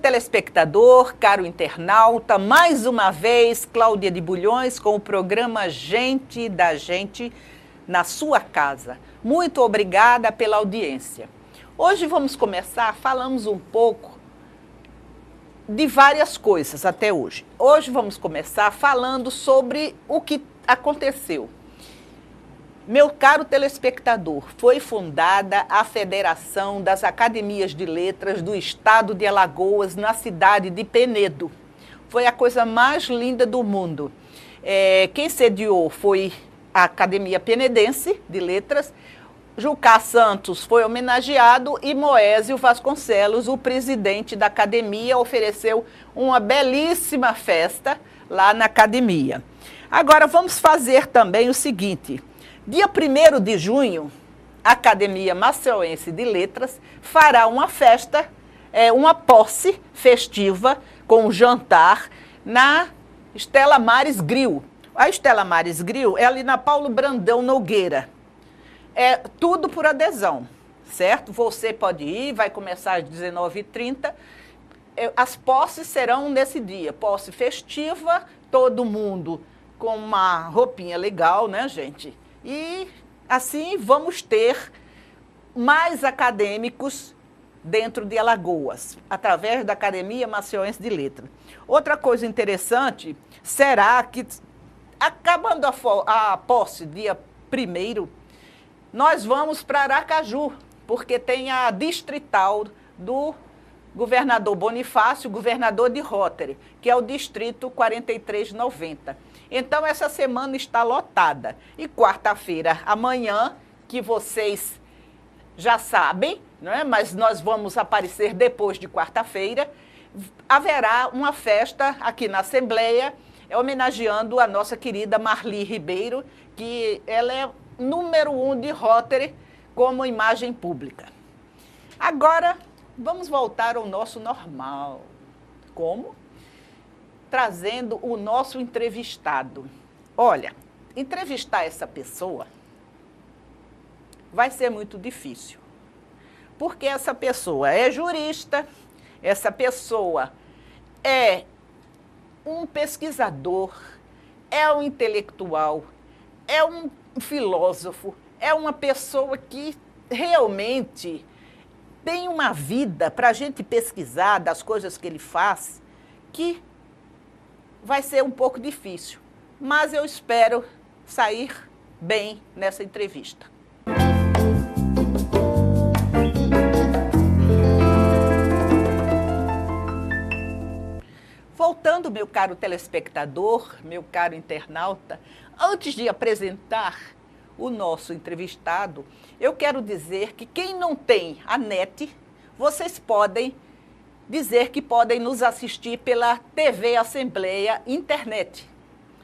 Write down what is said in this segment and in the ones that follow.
telespectador, caro internauta, mais uma vez, Cláudia de Bulhões com o programa Gente da Gente na sua casa. Muito obrigada pela audiência. Hoje vamos começar, falamos um pouco de várias coisas até hoje. Hoje vamos começar falando sobre o que aconteceu. Meu caro telespectador, foi fundada a Federação das Academias de Letras do Estado de Alagoas, na cidade de Penedo. Foi a coisa mais linda do mundo. Quem sediou foi a Academia Penedense de Letras, Jucá Santos foi homenageado e Moésio Vasconcelos, o presidente da academia, ofereceu uma belíssima festa lá na academia. Agora vamos fazer também o seguinte: dia 1º de junho, a Academia Maceuense de Letras fará uma festa, uma posse festiva com um jantar na Estela Maris Grill. A Estela Maris Grill é ali na Paulo Brandão Nogueira. É tudo por adesão, certo? Você pode ir, vai começar às 19h30. As posses serão nesse dia, posse festiva, todo mundo com uma roupinha legal, né, gente? E assim vamos ter mais acadêmicos dentro de Alagoas, através da Academia Maceuense de Letras. Outra coisa interessante será que, acabando a posse dia 1º, nós vamos para Aracaju, porque tem a distrital do governador Bonifácio, governador de Rotary, que é o distrito 4390. Então, essa semana está lotada. E quarta-feira, amanhã, que vocês já sabem, não é? Mas nós vamos aparecer depois de quarta-feira, haverá uma festa aqui na Assembleia, homenageando a nossa querida Marli Ribeiro, que ela é número 1 de Rotary como imagem pública. Agora, vamos voltar ao nosso normal. Como? Trazendo o nosso entrevistado. Olha, entrevistar essa pessoa vai ser muito difícil, porque essa pessoa é jurista, essa pessoa é um pesquisador, é um intelectual, é um filósofo, é uma pessoa que realmente tem uma vida para a gente pesquisar das coisas que ele faz, que vai ser um pouco difícil, mas eu espero sair bem nessa entrevista. Voltando, meu caro telespectador, meu caro internauta, antes de apresentar o nosso entrevistado, eu quero dizer que quem não tem a NET, vocês podem dizer que podem nos assistir pela TV Assembleia Internet.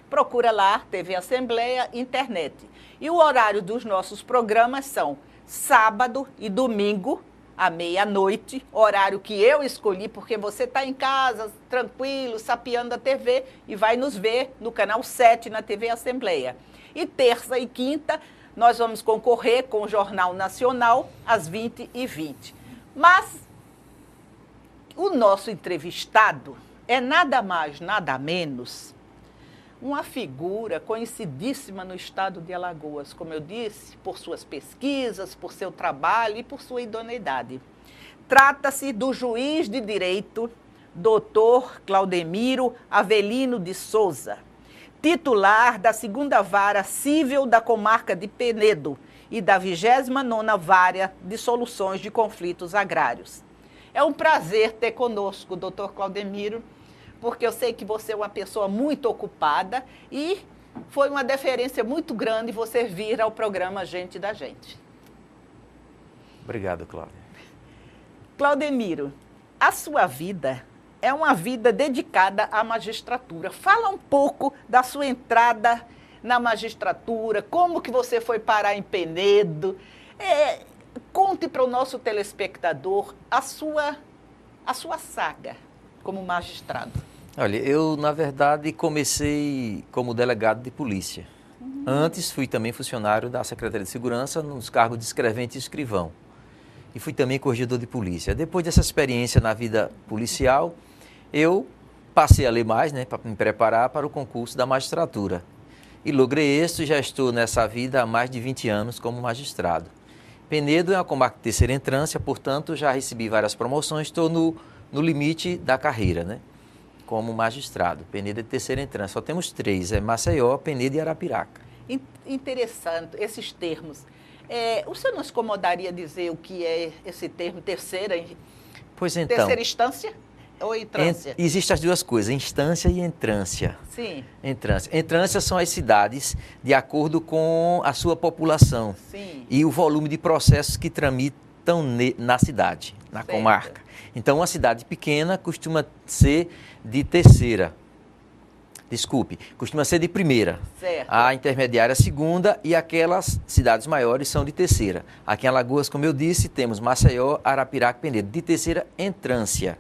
Procura lá, TV Assembleia Internet. E o horário dos nossos programas são sábado e domingo, à meia-noite, horário que eu escolhi, porque você está em casa, tranquilo, sapeando a TV e vai nos ver no canal 7 na TV Assembleia. E terça e quinta, nós vamos concorrer com o Jornal Nacional às 20h20. Mas o nosso entrevistado é nada mais, nada menos, uma figura conhecidíssima no estado de Alagoas, como eu disse, por suas pesquisas, por seu trabalho e por sua idoneidade. Trata-se do juiz de direito, Dr. Claudemiro Avelino de Souza, titular da 2ª Vara Cível da Comarca de Penedo e da 29ª Vara de Soluções de Conflitos Agrários. É um prazer ter conosco o Dr. Claudemiro, porque eu sei que você é uma pessoa muito ocupada e foi uma deferência muito grande você vir ao programa Gente da Gente. Obrigado, Cláudia. Claudemiro, a sua vida é uma vida dedicada à magistratura. Fala um pouco da sua entrada na magistratura, como que você foi parar em Penedo. Conte para o nosso telespectador a sua saga como magistrado. Olha, eu, na verdade, comecei como delegado de polícia. Antes, fui também funcionário da Secretaria de Segurança, nos cargos de escrevente e escrivão. e fui também corregedor de polícia. Depois dessa experiência na vida policial, eu passei a ler mais, né, para me preparar para o concurso da magistratura. E logrei êxito e já estou nessa vida há mais de 20 anos como magistrado. Penedo é uma comarca de terceira entrância, portanto, já recebi várias promoções, estou no limite da carreira, né, como magistrado. Penedo é de terceira entrância, só temos 3, é Maceió, Penedo e Arapiraca. Interessante esses termos. O senhor não se incomodaria dizer o que é esse termo terceira instância ou entrância? Existem as duas coisas, instância e entrância. Sim. Entrância são as cidades de acordo com a sua população. Sim. E o volume de processos que tramitam na cidade, na comarca. Então, uma cidade pequena costuma ser de terceira. Costuma ser de primeira. Certo. A intermediária segunda e aquelas cidades maiores são de terceira. Aqui em Alagoas, como eu disse, temos Maceió, Arapiraca e Penedo, de terceira entrância.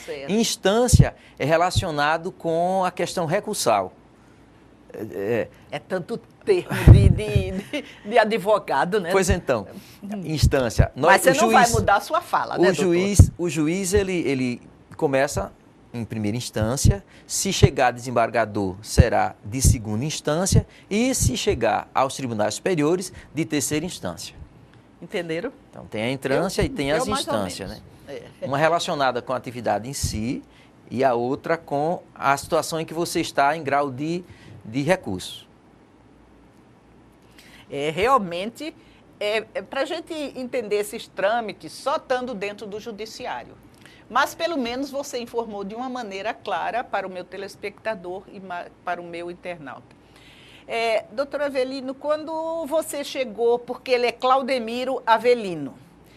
Certo. Instância é relacionado com a questão recursal. É tanto termo de advogado, né? Pois então, instância. Mas você não vai mudar a sua fala, né, doutor? O juiz, ele começa em primeira instância, se chegar desembargador, será de segunda instância e se chegar aos tribunais superiores, de terceira instância. Entenderam? Então, tem a entrância e tem as instâncias, né? Uma relacionada com a atividade em si e a outra com a situação em que você está em grau de recurso. Realmente, para a gente entender esses trâmites, só estando dentro do judiciário. Mas, pelo menos, você informou de uma maneira clara para o meu telespectador e para o meu internauta. Doutor Avelino, quando você chegou, porque ele é Claudemiro Avelino,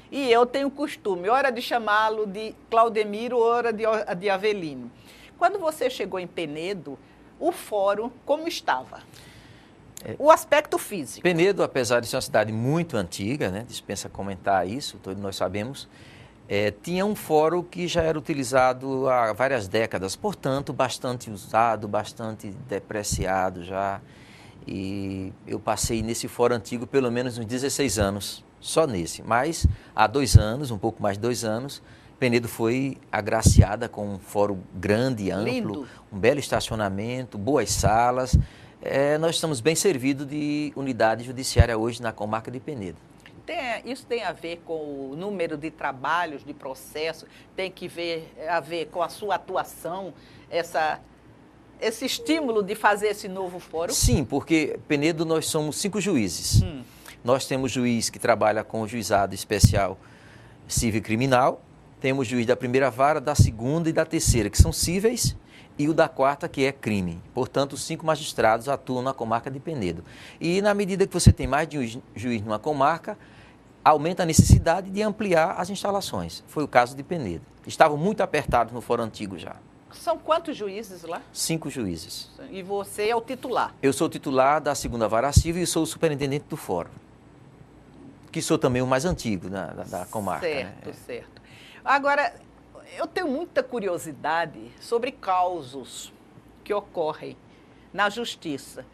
e eu tenho costume, hora de chamá-lo de Claudemiro, hora de Avelino. Quando você chegou em Penedo, o fórum como estava? O aspecto físico. Penedo, apesar de ser uma cidade muito antiga, né, dispensa comentar isso, todos nós sabemos, tinha um fórum que já era utilizado há várias décadas, portanto, bastante usado, bastante depreciado já. E eu passei nesse fórum antigo pelo menos uns 16 anos, só nesse. Mas há 2 anos, um pouco mais de 2 anos, Penedo foi agraciada com um fórum grande, amplo, lindo, um belo estacionamento, boas salas. Nós estamos bem servidos de unidade judiciária hoje na comarca de Penedo. Isso tem a ver com o número de trabalhos, de processos, tem a ver com a sua atuação, esse estímulo de fazer esse novo fórum? Sim, porque Penedo nós somos 5 juízes. Nós temos juiz que trabalha com o juizado especial civil e criminal, temos juiz da primeira vara, da segunda e da terceira, que são cíveis, e o da quarta, que é crime. Portanto, 5 magistrados atuam na comarca de Penedo. E na medida que você tem mais de um juiz numa comarca, aumenta a necessidade de ampliar as instalações. Foi o caso de Penedo. Estavam muito apertados no fórum antigo já. São quantos juízes lá? 5 juízes. E você é o titular? Eu sou o titular da segunda vara civil e sou o superintendente do fórum, que sou também o mais antigo da comarca. Certo, né? Certo. Agora, eu tenho muita curiosidade sobre causos que ocorrem na justiça,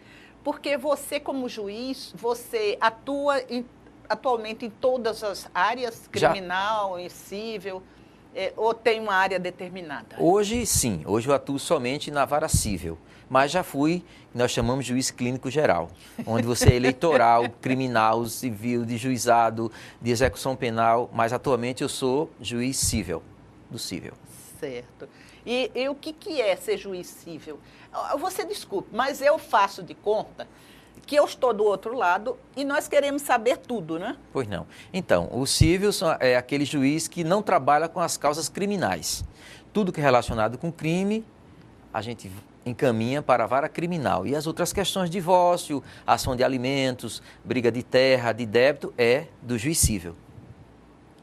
porque você, como juiz, você atua atualmente em todas as áreas, criminal e civil, ou tem uma área determinada? Hoje, sim. Hoje eu atuo somente na vara civil, mas já fui, nós chamamos de juiz clínico geral, onde você é eleitoral, criminal, civil, de juizado, de execução penal, mas atualmente eu sou juiz civil, do civil. Certo. E o que é ser juiz civil? Você desculpe, mas eu faço de conta que eu estou do outro lado e nós queremos saber tudo, né? Pois não. Então, o civil é aquele juiz que não trabalha com as causas criminais. Tudo que é relacionado com crime, a gente encaminha para a vara criminal. E as outras questões, divórcio, ação de alimentos, briga de terra, de débito, é do juiz civil.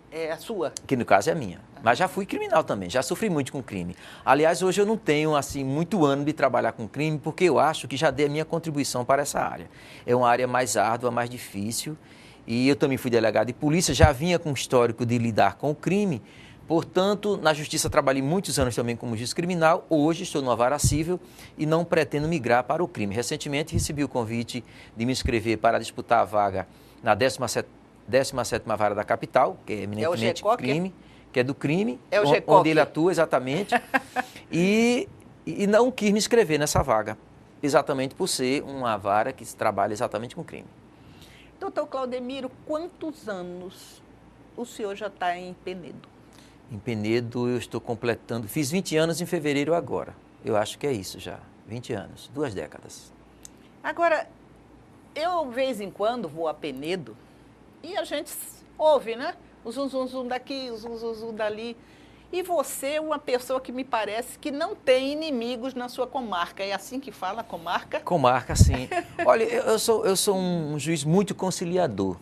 É a sua? Que no caso é a minha. Mas já fui criminal também, já sofri muito com crime. Aliás, hoje eu não tenho assim muito ânimo de trabalhar com crime, porque eu acho que já dei a minha contribuição para essa área. É uma área mais árdua, mais difícil, e eu também fui delegado de polícia, já vinha com histórico de lidar com o crime, portanto, na justiça trabalhei muitos anos também como juiz criminal, hoje estou numa vara civil e não pretendo migrar para o crime. Recentemente recebi o convite de me inscrever para disputar a vaga na 17ª Vara da Capital, que é eminentemente crime, que é do crime, onde ele atua exatamente, e não quis me inscrever nessa vaga, exatamente por ser uma vara que trabalha exatamente com crime. Doutor Claudemiro, quantos anos o senhor já está em Penedo? Em Penedo eu estou completando, fiz 20 anos em fevereiro agora, eu acho que é isso já, 20 anos, 2 décadas. Agora, eu de vez em quando vou a Penedo e a gente ouve, né? O zum, zum, zum daqui, o zum, zum, zum dali. E você é uma pessoa que me parece que não tem inimigos na sua comarca. É assim que fala, comarca? Comarca, sim. Olha, eu sou um juiz muito conciliador,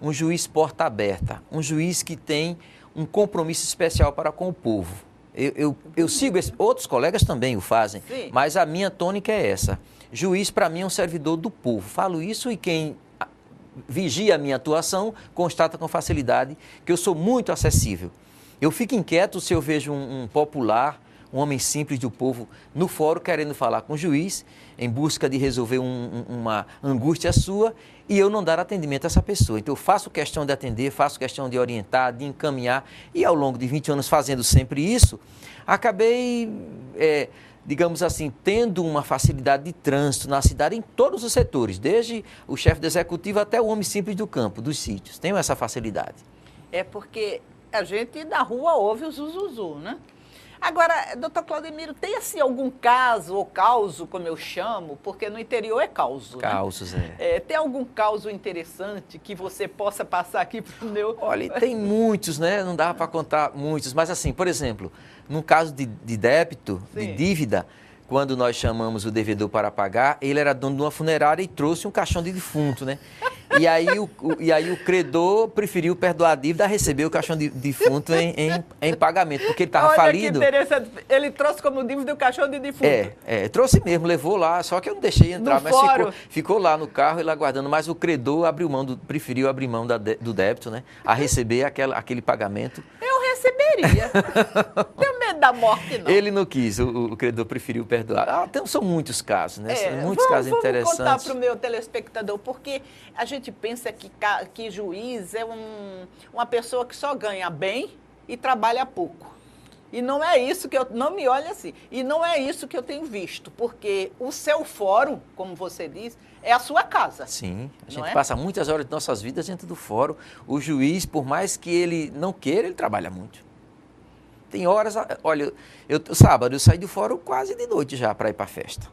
um juiz porta aberta, um juiz que tem um compromisso especial para com o povo. Eu sigo, outros colegas também o fazem, sim, mas a minha tônica é essa. Juiz, para mim, é um servidor do povo. Falo isso e quem vigia a minha atuação constata com facilidade que eu sou muito acessível. Eu fico inquieto se eu vejo um popular, um homem simples do povo, no fórum querendo falar com o juiz, em busca de resolver uma angústia sua, e eu não dar atendimento a essa pessoa. Então eu faço questão de atender, faço questão de orientar, de encaminhar, e ao longo de 20 anos fazendo sempre isso, acabei, digamos assim, tendo uma facilidade de trânsito na cidade em todos os setores, desde o chefe do executivo até o homem simples do campo, dos sítios. Tenho essa facilidade. É porque a gente na rua ouve o zuzuzu, né? Agora, doutor Claudemiro, tem assim algum caso ou causo, como eu chamo, porque no interior é causo, Causos, né? Tem algum causo interessante que você possa passar aqui para o meu... Olha, tem muitos, né? Não dá para contar muitos, mas assim, por exemplo, num caso de débito, sim, de dívida, quando nós chamamos o devedor para pagar, ele era dono de uma funerária e trouxe um caixão de defunto, né? E aí o credor preferiu perdoar a dívida a receber o caixão de defunto em pagamento, porque ele estava falido. Olha que interessante, ele trouxe como dívida o caixão de defunto. Trouxe mesmo, levou lá, só que eu não deixei entrar, no mas ficou lá no carro e lá aguardando, mas o credor preferiu abrir mão do débito, né? A receber aquele pagamento. Eu receberia. Tenho medo da morte, não. Ele não quis, o credor preferiu perdoar. Então, são muitos casos, né? São muitos casos interessantes. Vamos contar para o meu telespectador, porque a gente pensa que juiz é uma pessoa que só ganha bem e trabalha pouco. E não é isso que não me olhe assim, e não é isso que eu tenho visto, porque o seu fórum, como você diz, é a sua casa. Sim, a gente passa muitas horas de nossas vidas dentro do fórum. O juiz, por mais que ele não queira, ele trabalha muito. Tem horas, olha, sábado eu saí do fórum quase de noite já para ir para a festa.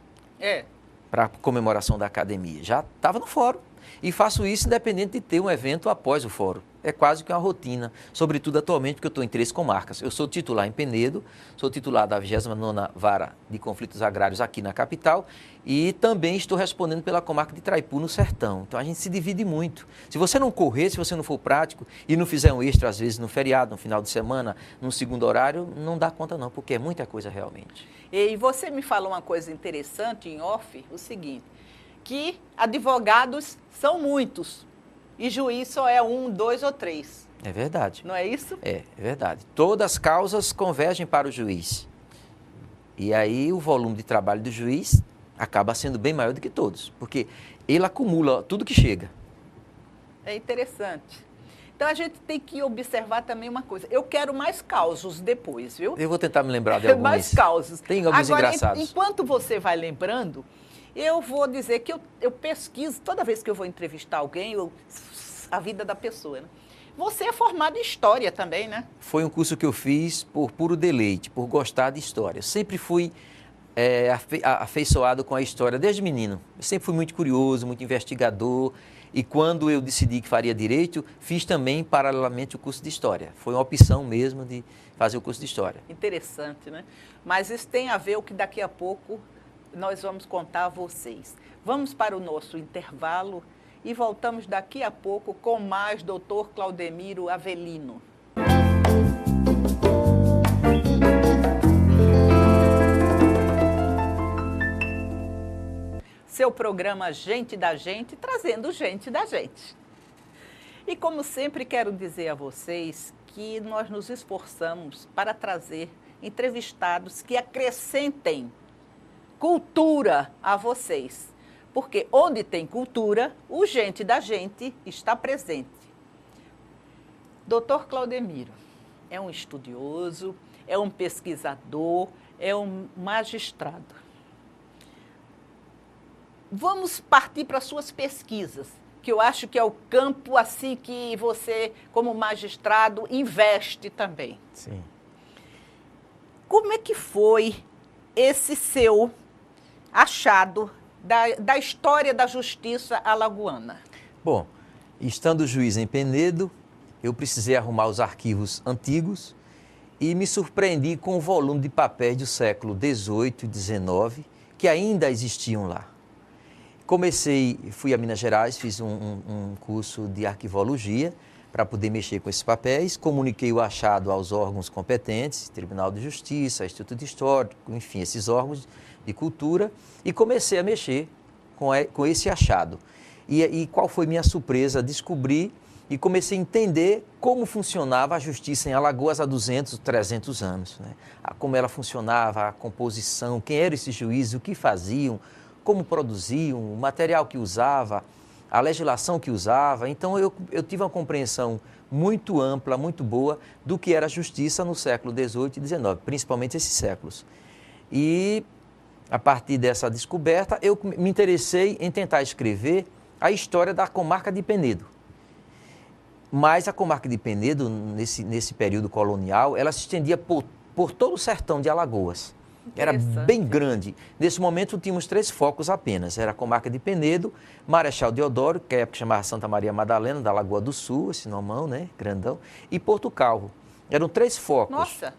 Para a comemoração da academia. Já estava no fórum. E faço isso independente de ter um evento após o fórum. É quase que uma rotina, sobretudo atualmente, porque eu estou em 3 comarcas. Eu sou titular em Penedo, sou titular da 29ª Vara de Conflitos Agrários aqui na capital e também estou respondendo pela comarca de Traipu, no Sertão. Então a gente se divide muito. Se você não correr, se você não for prático e não fizer um extra, às vezes no feriado, no final de semana, num segundo horário, não dá conta não, porque é muita coisa realmente. E você me falou uma coisa interessante em off, o seguinte, que advogados são muitos e juiz só é 1, 2 ou 3. É verdade. Não é isso? É verdade. Todas as causas convergem para o juiz. E aí o volume de trabalho do juiz acaba sendo bem maior do que todos, porque ele acumula tudo que chega. É interessante. Então a gente tem que observar também uma coisa. Eu quero mais causos depois, viu? Eu vou tentar me lembrar de alguns. Mais causos. Tem alguns engraçados. Enquanto você vai lembrando, eu vou dizer que eu pesquiso, toda vez que eu vou entrevistar alguém, a vida da pessoa, né? Você é formado em História também, né? Foi um curso que eu fiz por puro deleite, por gostar de História. Sempre fui afeiçoado com a História, desde menino. Eu sempre fui muito curioso, muito investigador. E quando eu decidi que faria Direito, fiz também, paralelamente, o curso de História. Foi uma opção mesmo de fazer o curso de História. Interessante, né? Mas isso tem a ver com o que daqui a pouco nós vamos contar a vocês. Vamos para o nosso intervalo e voltamos daqui a pouco com mais Dr. Claudemiro Avelino. Seu programa Gente da Gente, trazendo gente da gente. E como sempre quero dizer a vocês que nós nos esforçamos para trazer entrevistados que acrescentem cultura a vocês, porque onde tem cultura, o Gente da Gente está presente. Doutor Claudemiro é um estudioso, é um pesquisador, é um magistrado. Vamos partir para as suas pesquisas, que eu acho que é o campo assim que você, como magistrado, investe também. Sim. Como é que foi esse seu achado da história da justiça alagoana? Bom, estando juiz em Penedo, eu precisei arrumar os arquivos antigos e me surpreendi com o volume de papéis do século XVIII e XIX que ainda existiam lá. Fui a Minas Gerais, fiz um curso de arquivologia para poder mexer com esses papéis, comuniquei o achado aos órgãos competentes, Tribunal de Justiça, Instituto Histórico, enfim, esses órgãos de cultura, e comecei a mexer com esse achado. E qual foi minha surpresa? Descobri e comecei a entender como funcionava a justiça em Alagoas há 200, 300 anos. Né? Como ela funcionava, a composição, quem eram esses juízes, o que faziam, como produziam, o material que usava, a legislação que usava. Então, eu tive uma compreensão muito ampla, muito boa do que era a justiça no século XVIII e XIX, principalmente esses séculos. E, a partir dessa descoberta, eu me interessei em tentar escrever a história da comarca de Penedo. Mas a comarca de Penedo, nesse período colonial, ela se estendia por todo o sertão de Alagoas. Era bem grande. Nesse momento, tínhamos 3 focos apenas. Era a comarca de Penedo, Marechal Deodoro, que é a época chamava Santa Maria Madalena, da Lagoa do Sul, esse nomão, né, grandão, e Porto Calvo. Eram 3 focos. Nossa!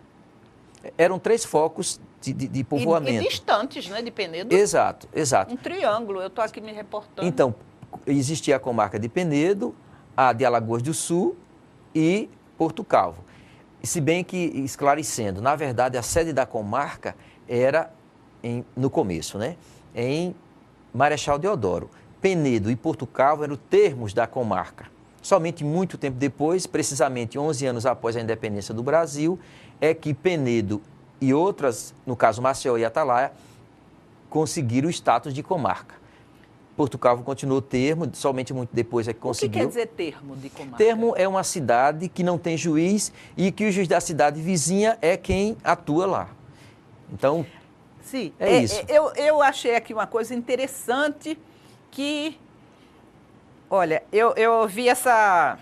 Eram 3 focos de povoamento. E distantes, né, de Penedo? Exato, exato. Um triângulo, eu estou aqui me reportando. Então, existia a comarca de Penedo, a de Alagoas do Sul e Porto Calvo. Se bem que, esclarecendo, na verdade, a sede da comarca era, no começo, né, em Marechal Deodoro. Penedo e Porto Calvo eram termos da comarca. Somente muito tempo depois, precisamente 11 anos após a independência do Brasil, é que Penedo e outras, no caso Maceió e Atalaia, conseguiram o status de comarca. Porto Calvo continuou termo, somente muito depois é que conseguiu. O que quer dizer termo de comarca? Termo é uma cidade que não tem juiz e que o juiz da cidade vizinha é quem atua lá. Então, sim, é isso. Eu achei aqui uma coisa interessante que, olha, eu ouvi essa,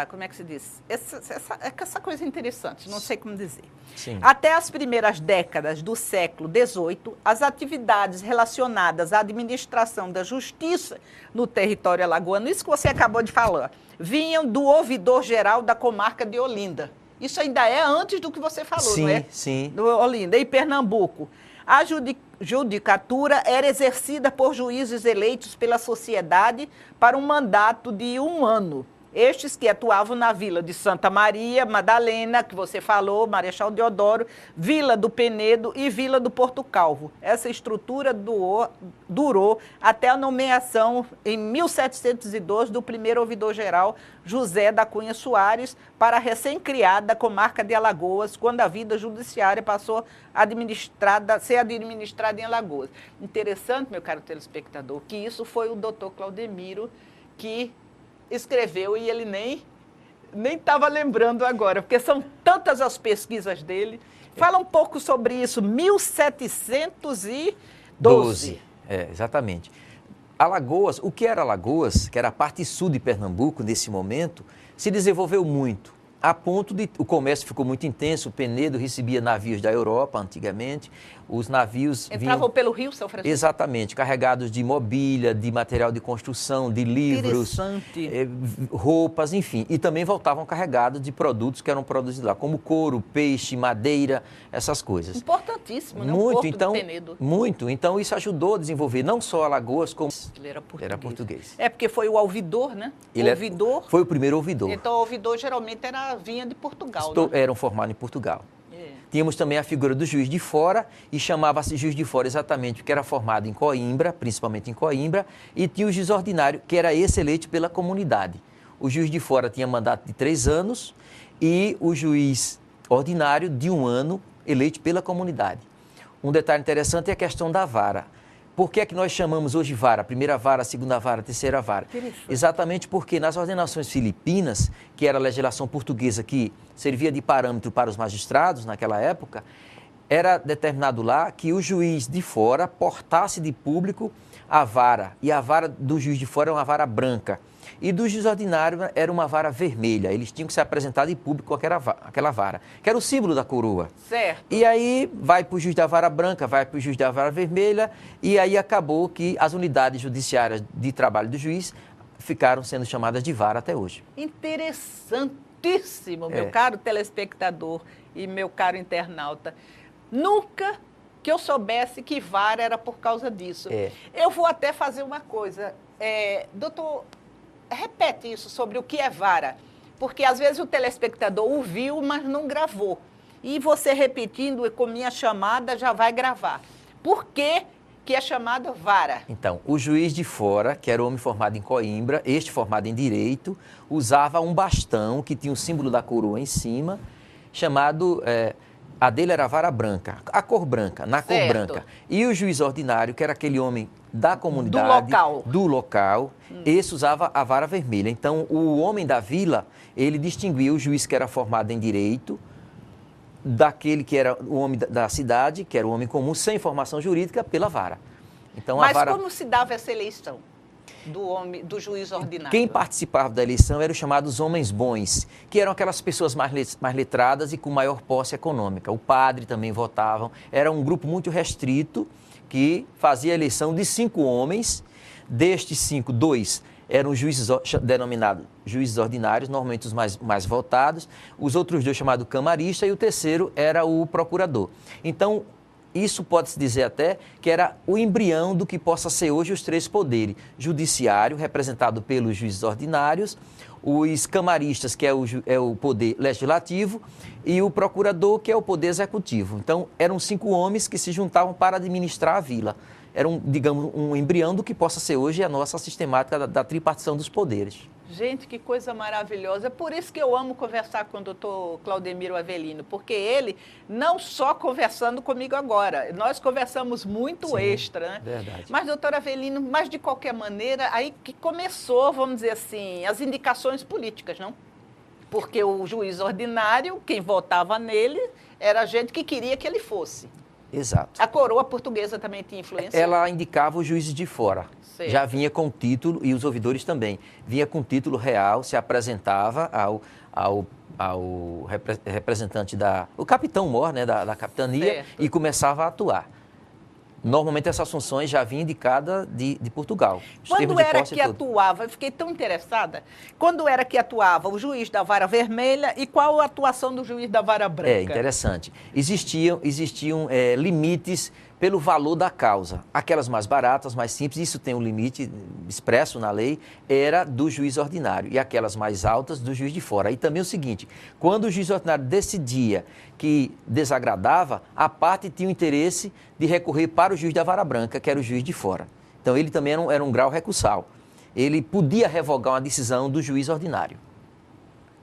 como é que se diz? Essa coisa interessante, não sei como dizer. Sim. Até as primeiras décadas do século XVIII, as atividades relacionadas à administração da justiça no território alagoano, isso que você acabou de falar, vinham do ouvidor-geral da comarca de Olinda. Isso ainda é antes do que você falou, sim, não é? Sim, do Olinda. Em Pernambuco, a judicatura era exercida por juízes eleitos pela sociedade para um mandato de 1 ano. Estes que atuavam na vila de Santa Maria Madalena, que você falou, Marechal Deodoro, Vila do Penedo e Vila do Porto Calvo. Essa estrutura durou até a nomeação em 1712 do primeiro ouvidor-geral José da Cunha Soares para a recém-criada comarca de Alagoas, quando a vida judiciária passou a ser administrada em Alagoas. Interessante, meu caro telespectador, que isso foi o doutor Claudemiro que escreveu e ele nem estava lembrando agora, porque são tantas as pesquisas dele. Fala um pouco sobre isso, 1712. Exatamente. Alagoas, o que era Alagoas, que era a parte sul de Pernambuco nesse momento, se desenvolveu muito, a ponto de o comércio ficou muito intenso. O Penedo recebia navios da Europa antigamente, os navios entravam pelo Rio São Francisco. Exatamente, carregados de mobília, de material de construção, de livros, roupas, enfim. E também voltavam carregados de produtos que eram produzidos lá, como couro, peixe, madeira, essas coisas. Importantíssimo, né? Muito, o Porto então, de Penedo. Muito. Então, isso ajudou a desenvolver não só Alagoas, como... Ele era português. Era português. É porque foi o ouvidor, né? Foi o primeiro ouvidor. Então, o ouvidor geralmente vinha de Portugal, né? Eram formados em Portugal. Tínhamos também a figura do juiz de fora, e chamava-se juiz de fora exatamente porque era formado em Coimbra, principalmente em Coimbra, e tinha o juiz ordinário, que era esse eleito pela comunidade. O juiz de fora tinha mandato de 3 anos e o juiz ordinário de 1 ano, eleito pela comunidade. Um detalhe interessante é a questão da vara. Por que é que nós chamamos hoje vara? Primeira vara, segunda vara, terceira vara? Exatamente porque nas ordenações filipinas, que era a legislação portuguesa que servia de parâmetro para os magistrados naquela época, era determinado lá que o juiz de fora portasse de público a vara. E a vara do juiz de fora era uma vara branca. E do juiz ordinário era uma vara vermelha. Eles tinham que se apresentar de público com aquela vara, que era o símbolo da coroa. Certo. E aí vai para o juiz da vara branca, vai para o juiz da vara vermelha, e aí acabou que as unidades judiciárias de trabalho do juiz ficaram sendo chamadas de vara até hoje. Interessantíssimo, meu caro telespectador e meu caro internauta. Nunca que eu soubesse que vara era por causa disso. Eu vou até fazer uma coisa. Doutor, repete isso sobre o que é vara, porque às vezes o telespectador ouviu, mas não gravou. E você repetindo com minha chamada já vai gravar. Por que é chamado vara? Então, o juiz de fora, que era o homem formado em Coimbra, este formado em Direito, usava um bastão que tinha o símbolo da coroa em cima, chamado... a dele era a vara branca, a cor branca, na cor branca. E o juiz ordinário, que era aquele homem da comunidade, do local, esse usava a vara vermelha. Então, o homem da vila, ele distinguia o juiz que era formado em direito daquele que era o homem da cidade, que era o homem comum, sem formação jurídica, pela vara. Então, mas como se dava essa eleição do juiz ordinário? Quem participava da eleição eram os chamados homens bons, que eram aquelas pessoas mais letradas e com maior posse econômica. O padre também votavam. Era um grupo muito restrito que fazia a eleição de 5 homens. Destes 5, 2 eram juízes denominados juízes ordinários, normalmente os mais votados. Os outros 2 chamados camarista e o terceiro era o procurador. Então, isso pode-se dizer até que era o embrião do que possa ser hoje os 3 poderes. Judiciário, representado pelos juízes ordinários, os camaristas, que é o poder legislativo, e o procurador, que é o poder executivo. Então, eram 5 homens que se juntavam para administrar a vila. Era, digamos, um embrião do que possa ser hoje a nossa sistemática da tripartição dos poderes. Gente, que coisa maravilhosa. É por isso que eu amo conversar com o doutor Claudemiro Avelino, porque ele, não só conversando comigo agora, nós conversamos muito extra, né? Verdade. Mas, doutor Avelino, mas de qualquer maneira, aí que começou, vamos dizer assim, as indicações políticas, não? Porque o juiz ordinário, quem votava nele, era gente que queria que ele fosse. Exato. A coroa portuguesa também tinha influência? Ela indicava os juízes de fora. Certo. Já vinha com título, e os ouvidores também. Vinha com título real, se apresentava ao representante o capitão-mor, né, da capitania, certo, e começava a atuar. Normalmente essas funções já vinham indicadas de Portugal. Quando era que atuava, eu fiquei tão interessada, quando era que atuava o juiz da vara vermelha e qual a atuação do juiz da vara branca? É interessante. Existiam limites pelo valor da causa. Aquelas mais baratas, mais simples, isso tem um limite expresso na lei, era do juiz ordinário. E aquelas mais altas, do juiz de fora. E também o seguinte, quando o juiz ordinário decidia que desagradava, a parte tinha o interesse de recorrer para o juiz da vara branca, que era o juiz de fora. Então, ele também era um grau recursal. Ele podia revogar uma decisão do juiz ordinário.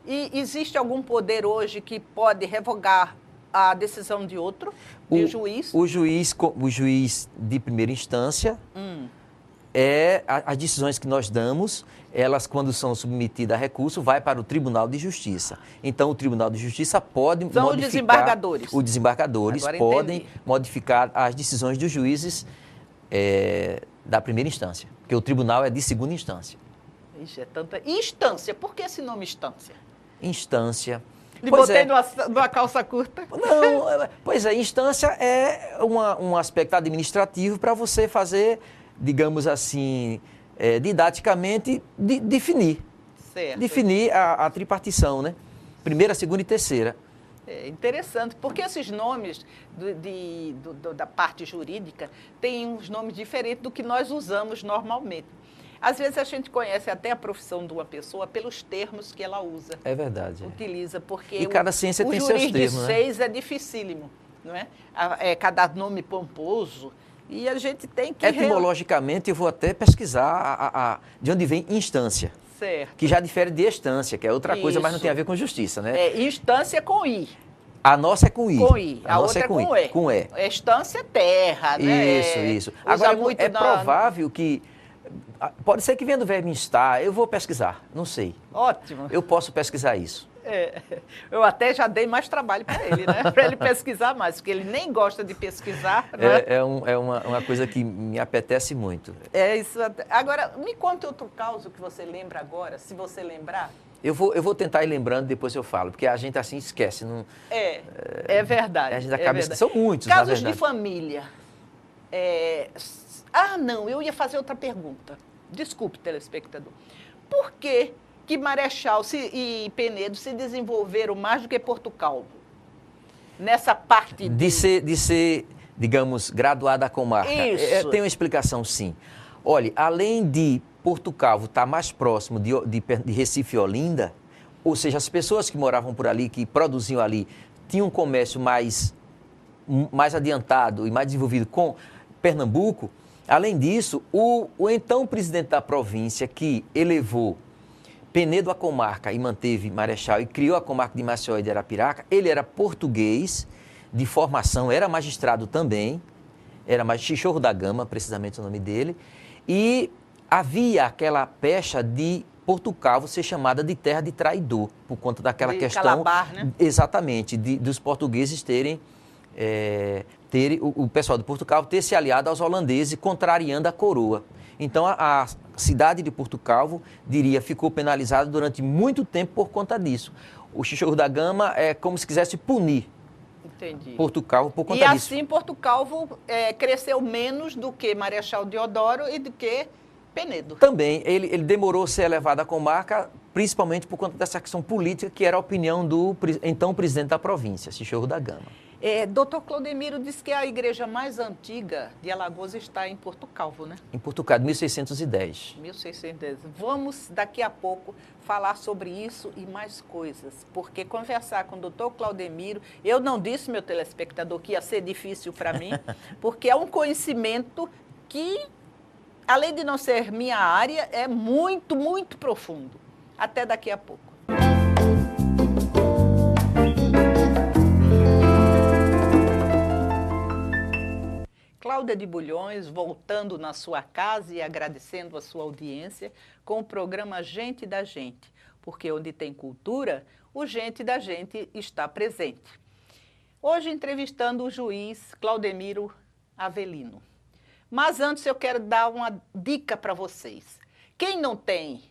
E existe algum poder hoje que pode revogar a decisão de outro, de juiz? O juiz de primeira instância, as decisões que nós damos, elas, quando são submetidas a recurso, vai para o Tribunal de Justiça. Então, o Tribunal de Justiça pode modificar... São os desembargadores. Os desembargadores podem modificar as decisões dos juízes da primeira instância, porque o tribunal é de segunda instância. Ixi, é tanta... Instância, por que esse nome instância? Instância... E botei numa calça curta? Não, pois é, instância é um aspecto administrativo para você fazer, digamos assim, didaticamente, definir. Certo. Definir a tripartição, né? Primeira, segunda e terceira. É interessante, porque esses nomes da parte jurídica têm uns nomes diferentes do que nós usamos normalmente. Às vezes a gente conhece até a profissão de uma pessoa pelos termos que ela usa. É verdade. Utiliza, porque e cada ciência tem seus termos, né? O juiz de 6 é dificílimo, não é? Cada nome pomposo. E a gente tem que... Etimologicamente, eu vou até pesquisar de onde vem instância. Certo. Que já difere de estância, que é outra coisa, mas não tem a ver com justiça, né? Instância com I. A nossa é com I. Com I. A nossa outra é com I. Com E. Estância terra, né? Isso. Usa Agora, muito provável que... Pode ser que venha do verbo instar. Eu vou pesquisar, não sei. Ótimo. Eu posso pesquisar isso. Eu até já dei mais trabalho para ele, né? Para ele pesquisar mais, porque ele nem gosta de pesquisar. Né? É uma coisa que me apetece muito. É isso. Agora, me conta outro caso que você lembra agora, se você lembrar. Eu vou tentar ir lembrando, depois eu falo, porque a gente assim esquece. Não, é verdade. A gente acaba São muitos, casos de família. Não, eu ia fazer outra pergunta. Desculpe, telespectador. Por que Marechal e Penedo se desenvolveram mais do que Porto Calvo? Nessa parte de ser, digamos, graduada a comarca. Isso. Tem uma explicação, sim. Olha, além de Porto Calvo estar mais próximo de Recife e Olinda, ou seja, as pessoas que moravam por ali, que produziam ali, tinham um comércio mais adiantado e mais desenvolvido com Pernambuco. Além disso, o então presidente da província, que elevou Penedo à comarca e manteve Marechal e criou a comarca de Maceió e de Arapiraca, ele era português de formação, era magistrado também, era Chichorro da Gama, precisamente o nome dele, e havia aquela pecha de Porto Calvo ser chamada de terra de traidor, por conta daquela questão... Calabar, né? Exatamente, dos portugueses o pessoal de Porto Calvo ter se aliado aos holandeses, contrariando a coroa. Então, a cidade de Porto Calvo, ficou penalizada durante muito tempo por conta disso. O Chichorro da Gama é como se quisesse punir Porto Calvo por conta disso. E assim, Porto Calvo cresceu menos do que Marechal Deodoro e do que Penedo. Também, ele demorou a ser elevado à comarca, principalmente por conta dessa questão política, que era a opinião do então presidente da província, Chichorro da Gama. Doutor Claudemiro disse que a igreja mais antiga de Alagoas está em Porto Calvo, né? Em Porto Calvo, 1610. 1610. Vamos, daqui a pouco, falar sobre isso e mais coisas, porque conversar com o doutor Claudemiro, eu não disse, meu telespectador, que ia ser difícil para mim, porque é um conhecimento que, além de não ser minha área, é muito, muito profundo. Até daqui a pouco. Cláudia de Bulhões, voltando na sua casa e agradecendo a sua audiência com o programa Gente da Gente, porque onde tem cultura, o Gente da Gente está presente. Hoje entrevistando o juiz Claudemiro Avelino. Mas antes eu quero dar uma dica para vocês. Quem não tem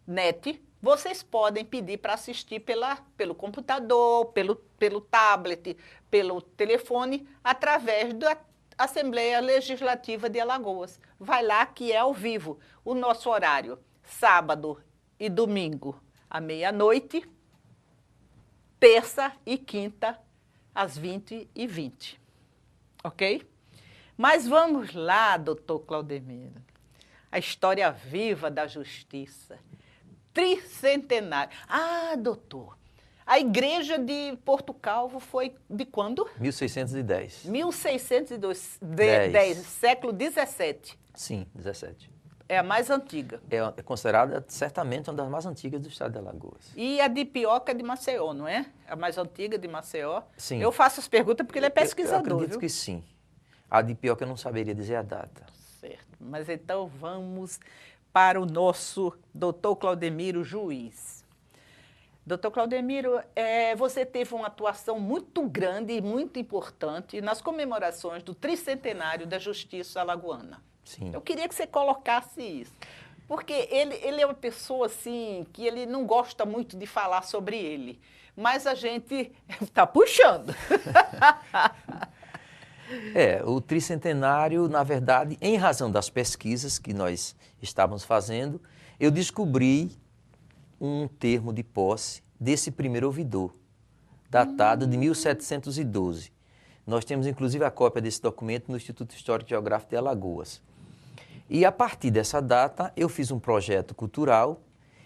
net, vocês podem pedir para assistir pelo computador, pelo tablet, pelo telefone, através da Assembleia Legislativa de Alagoas. Vai lá que é ao vivo. O nosso horário, sábado e domingo, à meia-noite, terça e quinta, às 20h20. Ok? Mas vamos lá, doutor Claudemiro. A história viva da justiça. Tricentenário. Doutor, a igreja de Porto Calvo foi de quando? 1610. 1610, século 17. Sim, 17. É a mais antiga. É considerada, certamente, uma das mais antigas do estado de Alagoas. E a de Pioca de Maceió, não é? A mais antiga de Maceió. Sim. Eu faço as perguntas porque ele é pesquisador, eu acredito que sim. A de Pioca eu não saberia dizer a data. Certo. Mas então vamos para o nosso doutor Claudemiro, juiz. Doutor Claudemiro, você teve uma atuação muito grande e muito importante nas comemorações do tricentenário da Justiça Alagoana. Sim. Eu queria que você colocasse isso, porque ele é uma pessoa assim, que ele não gosta muito de falar sobre ele, mas a gente está puxando. O tricentenário, na verdade, em razão das pesquisas que nós estávamos fazendo, eu descobri um termo de posse desse primeiro ouvidor, datado de 1712. Nós temos, inclusive, a cópia desse documento no Instituto Histórico e Geográfico de Alagoas. E, a partir dessa data, eu fiz um projeto cultural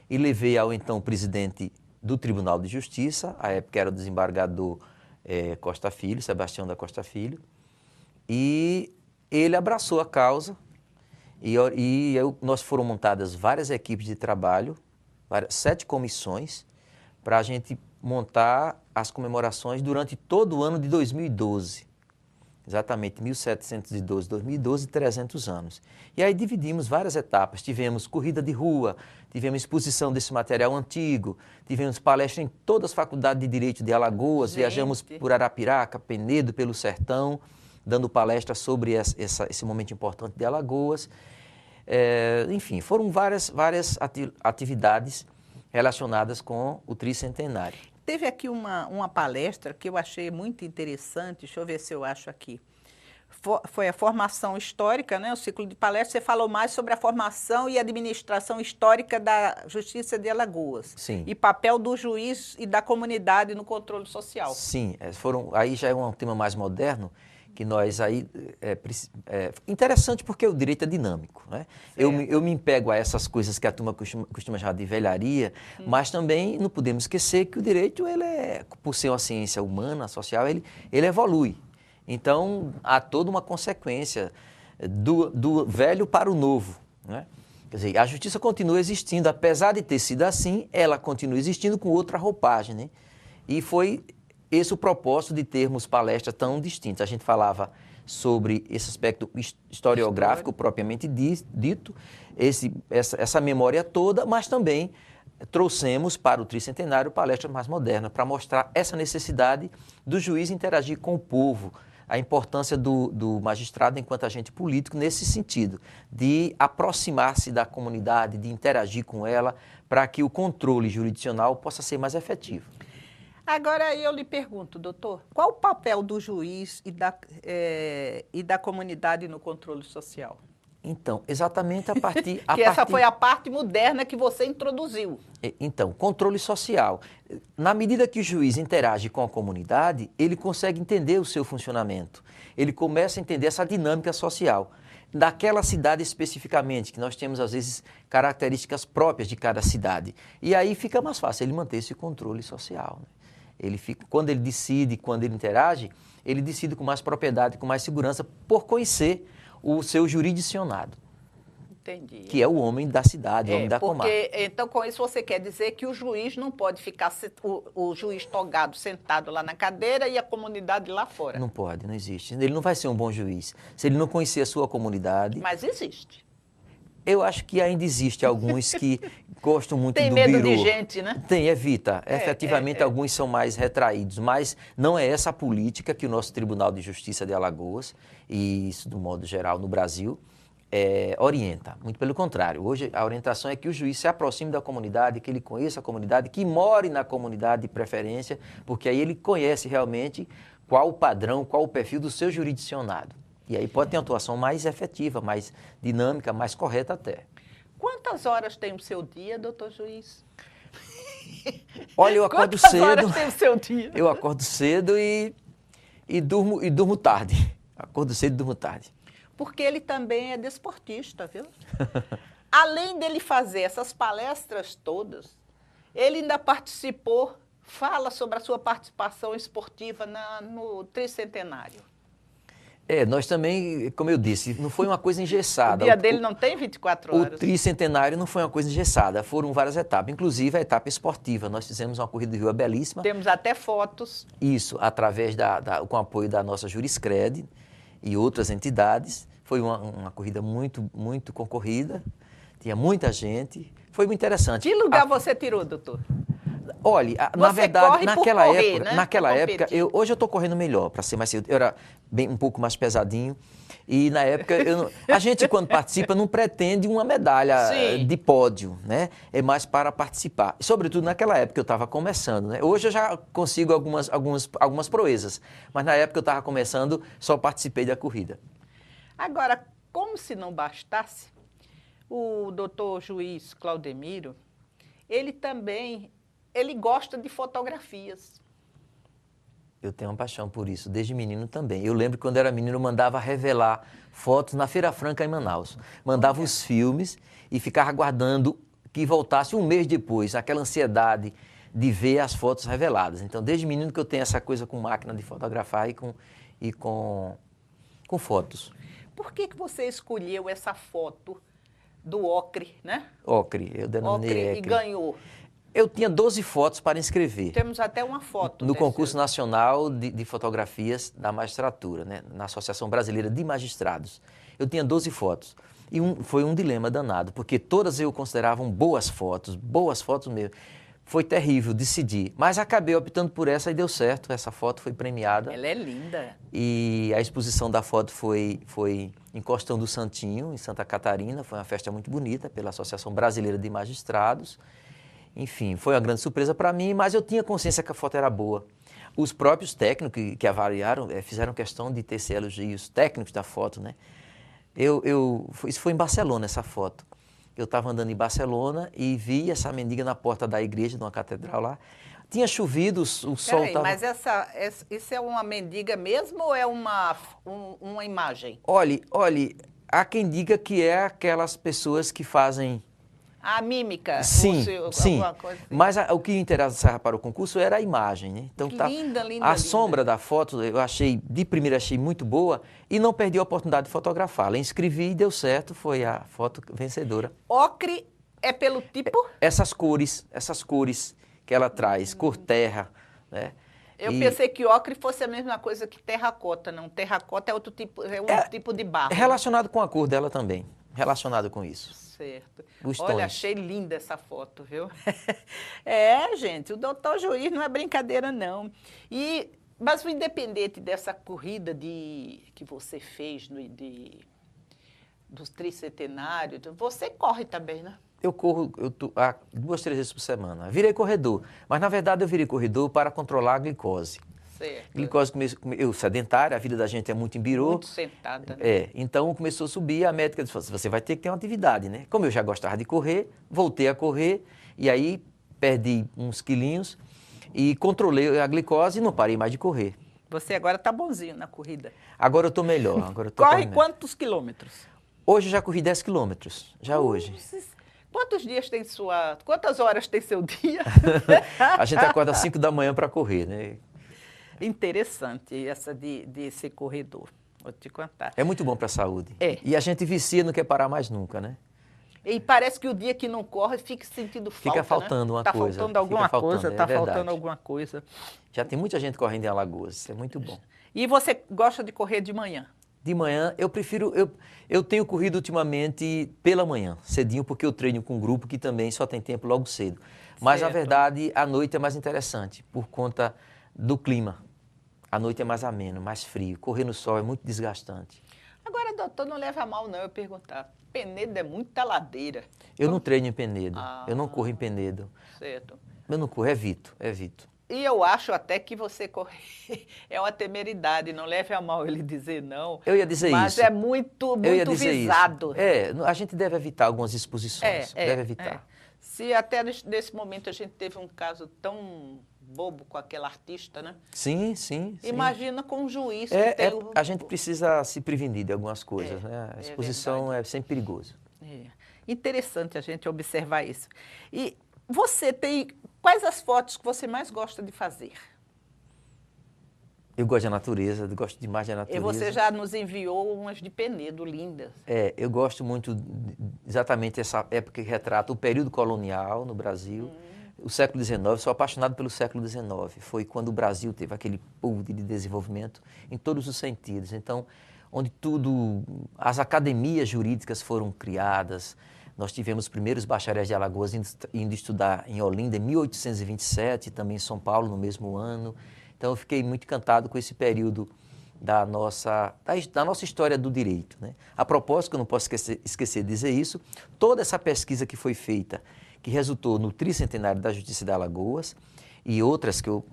e levei ao então presidente do Tribunal de Justiça, à época era o desembargador Costa Filho, Sebastião da Costa Filho, e ele abraçou a causa nós foram montadas várias equipes de trabalho, 7 comissões, para a gente montar as comemorações durante todo o ano de 2012. Exatamente, 1712, 2012, 300 anos. E aí dividimos várias etapas. Tivemos corrida de rua, tivemos exposição desse material antigo, tivemos palestra em todas as faculdades de Direito de Alagoas, viajamos por Arapiraca, Penedo, pelo Sertão, dando palestra sobre esse momento importante de Alagoas. Enfim, foram várias atividades relacionadas com o tricentenário. Teve aqui uma palestra que eu achei muito interessante, deixa eu ver se eu acho aqui. Foi a formação histórica, né? O ciclo de palestra, você falou mais sobre a formação e administração histórica da Justiça de Alagoas. Sim. E papel do juiz e da comunidade no controle social. Sim, aí já é um tema mais moderno, que nós aí... interessante porque o direito é dinâmico, né? Eu me empego a essas coisas que a turma costuma chamar de velharia, mas também não podemos esquecer que o direito, por ser uma ciência humana, social, ele evolui. Então, há toda uma consequência do velho para o novo, né? Quer dizer, a justiça continua existindo, apesar de ter sido assim, ela continua existindo com outra roupagem, né? E foi esse o propósito de termos palestras tão distintas. A gente falava sobre esse aspecto historiográfico propriamente dito, essa memória toda, mas também trouxemos para o tricentenário palestras mais modernas, para mostrar essa necessidade do juiz interagir com o povo, a importância do magistrado enquanto agente político nesse sentido, de aproximar-se da comunidade, de interagir com ela, para que o controle jurisdicional possa ser mais efetivo. Agora eu lhe pergunto, doutor, qual o papel do juiz e da comunidade no controle social? Então, exatamente essa foi a parte moderna que você introduziu. Então, controle social. Na medida que o juiz interage com a comunidade, ele consegue entender o seu funcionamento. Ele começa a entender essa dinâmica social. Daquela cidade especificamente, que nós temos, às vezes, características próprias de cada cidade. E aí fica mais fácil ele manter esse controle social, né? Quando ele decide, quando ele interage, ele decide com mais propriedade, com mais segurança, por conhecer o seu jurisdicionado. Entendi. Que é o homem da cidade, o homem da comarca. Então, com isso, você quer dizer que o juiz não pode ficar, o juiz togado, sentado lá na cadeira e a comunidade lá fora? Não pode, não existe. Ele não vai ser um bom juiz se ele não conhecer a sua comunidade. Mas existe. Eu acho que ainda existe alguns que gostam muito do birô. Tem medo de gente, né? Evita. Efetivamente, alguns são mais retraídos, mas não é essa a política que o nosso Tribunal de Justiça de Alagoas, e isso do modo geral no Brasil, orienta. Muito pelo contrário. Hoje a orientação é que o juiz se aproxime da comunidade, que ele conheça a comunidade, que more na comunidade de preferência, porque aí ele conhece realmente qual o padrão, qual o perfil do seu jurisdicionado. E aí pode ter uma atuação mais efetiva, mais dinâmica, mais correta até. Quantas horas tem o seu dia, doutor juiz? Olha, eu acordo cedo. Quantas horas tem o seu dia? Eu acordo cedo e durmo tarde. Acordo cedo e durmo tarde. Porque ele também é desportista, viu? Além dele fazer essas palestras todas, ele ainda fala sobre a sua participação esportiva no tricentenário. Nós também, como eu disse, não foi uma coisa engessada. O dia dele não tem 24 horas. O tricentenário não foi uma coisa engessada, foram várias etapas, inclusive a etapa esportiva. Nós fizemos uma corrida de rua belíssima. Temos até fotos. Isso, através com o apoio da nossa Juriscred e outras entidades. Foi uma corrida muito, muito concorrida, tinha muita gente, foi muito interessante. Que lugar você tirou, doutor? Olha, na verdade, naquela época, né? Hoje eu estou correndo melhor, para ser mais cedo. Eu era um pouco mais pesadinho. E na época, a gente quando participa não pretende uma medalha de pódio, né? É mais para participar. Sobretudo naquela época eu estava começando, né? Hoje eu já consigo algumas proezas, mas na época eu estava começando, só participei da corrida. Agora, como se não bastasse, o doutor juiz Claudemiro, ele gosta de fotografias. Eu tenho uma paixão por isso, desde menino também. Eu lembro que quando era menino eu mandava revelar fotos na Feira Franca em Manaus. Mandava os filmes e ficava aguardando que voltasse um mês depois, aquela ansiedade de ver as fotos reveladas. Então, desde menino que eu tenho essa coisa com máquina de fotografar e com fotos. Por que você escolheu essa foto do ocre, né? Ocre, eu denominei ocre. E ganhou? Eu tinha 12 fotos para inscrever. Temos até uma foto. No concurso nacional de fotografias da magistratura, né? Na Associação Brasileira de Magistrados. Eu tinha 12 fotos. E foi um dilema danado, porque todas eu considerava boas fotos mesmo. Foi terrível decidir, mas acabei optando por essa e deu certo. Essa foto foi premiada. Ela é linda. E a exposição da foto foi em Costão do Santinho, em Santa Catarina. Foi uma festa muito bonita pela Associação Brasileira de Magistrados. Enfim, foi uma grande surpresa para mim, mas eu tinha consciência que a foto era boa. Os próprios técnicos que avaliaram fizeram questão de tecer elogios técnicos da foto, né? Isso foi em Barcelona, essa foto. Eu estava andando em Barcelona e vi essa mendiga na porta da igreja, de uma catedral lá. Tinha chovido, o sol estava... Mas isso é uma mendiga mesmo ou é uma imagem? Olhe, há quem diga que é aquelas pessoas que fazem... A mímica. Sim, sim. Coisa assim. Mas o que interessava para o concurso era a imagem, né? Então, linda, a sombra da foto, de primeira achei muito boa e não perdi a oportunidade de fotografá-la. Inscrevi e deu certo, foi a foto vencedora. Ocre é pelo tipo? Essas cores que ela traz, cor terra, né? Eu pensei que ocre fosse a mesma coisa que terracota, não. Terracota é outro tipo, tipo de barro. Relacionado com a cor dela também, relacionado com isso. Certo. Os Olha, tons. achei linda essa foto, viu? Gente, o doutor Juiz não é brincadeira, não. Mas independente dessa corrida que você fez dos tricentenários, você corre também, né? Eu corro 2, 3 vezes por semana. Virei corredor, mas na verdade eu virei corredor para controlar a glicose. Certo. Glicose, eu sedentária, a vida da gente é muito em birô. Muito sentada, né? Então começou a subir, a médica disse, você vai ter que ter uma atividade, né? Como eu já gostava de correr, voltei a correr e aí perdi uns quilinhos e controlei a glicose e não parei mais de correr. Você agora está bonzinho na corrida. Agora eu estou melhor. Corre quantos quilômetros? Hoje eu já corri 10 quilômetros, hoje. Quantas horas tem seu dia? A gente acorda às 5 da manhã para correr, né? Interessante essa de ser corredor, vou te contar. É muito bom para a saúde. É. E a gente vicia, não quer parar mais nunca, né? E parece que o dia que não corre fica sentindo falta, Fica faltando uma coisa. Está faltando alguma coisa, está faltando alguma coisa. Já tem muita gente correndo em Alagoas, isso é muito bom. E você gosta de correr de manhã? De manhã, eu prefiro... Eu tenho corrido ultimamente pela manhã, cedinho, porque eu treino com um grupo que também só tem tempo logo cedo. Mas, certo. Na verdade, a noite é mais interessante, por conta do clima. A noite é mais ameno, mais frio. Correr no sol é muito desgastante. Agora, doutor, não leva a mal não eu perguntar. Penedo é muita ladeira. Eu não treino em Penedo, eu não corro em Penedo. Certo. Eu não corro, evito. E eu acho até que você correr é uma temeridade, não leve a mal ele dizer não. Eu ia dizer isso. Mas é muito visado. Isso. A gente deve evitar algumas exposições, deve evitar. Se até nesse momento a gente teve um caso tão bobo com aquele artista, né? Sim. Imagina com um juiz que A gente precisa se prevenir de algumas coisas, né? A exposição é sempre perigoso. Interessante a gente observar isso. E você tem... Quais as fotos que você mais gosta de fazer? Eu gosto da natureza, gosto demais da natureza. E você já nos enviou umas de Penedo, lindas. Eu gosto muito exatamente dessa época que retrata o período colonial no Brasil. O século XIX, sou apaixonado pelo século XIX. Foi quando o Brasil teve aquele pulo de desenvolvimento em todos os sentidos. Então, onde as academias jurídicas foram criadas, nós tivemos os primeiros bacharéis de Alagoas indo estudar em Olinda em 1827, também em São Paulo no mesmo ano. Então, eu fiquei muito encantado com esse período da nossa história do direito, né? A propósito, que eu não posso esquecer de dizer isso, toda essa pesquisa que foi feita, que resultou no tricentenário da Justiça de Alagoas e outras que eu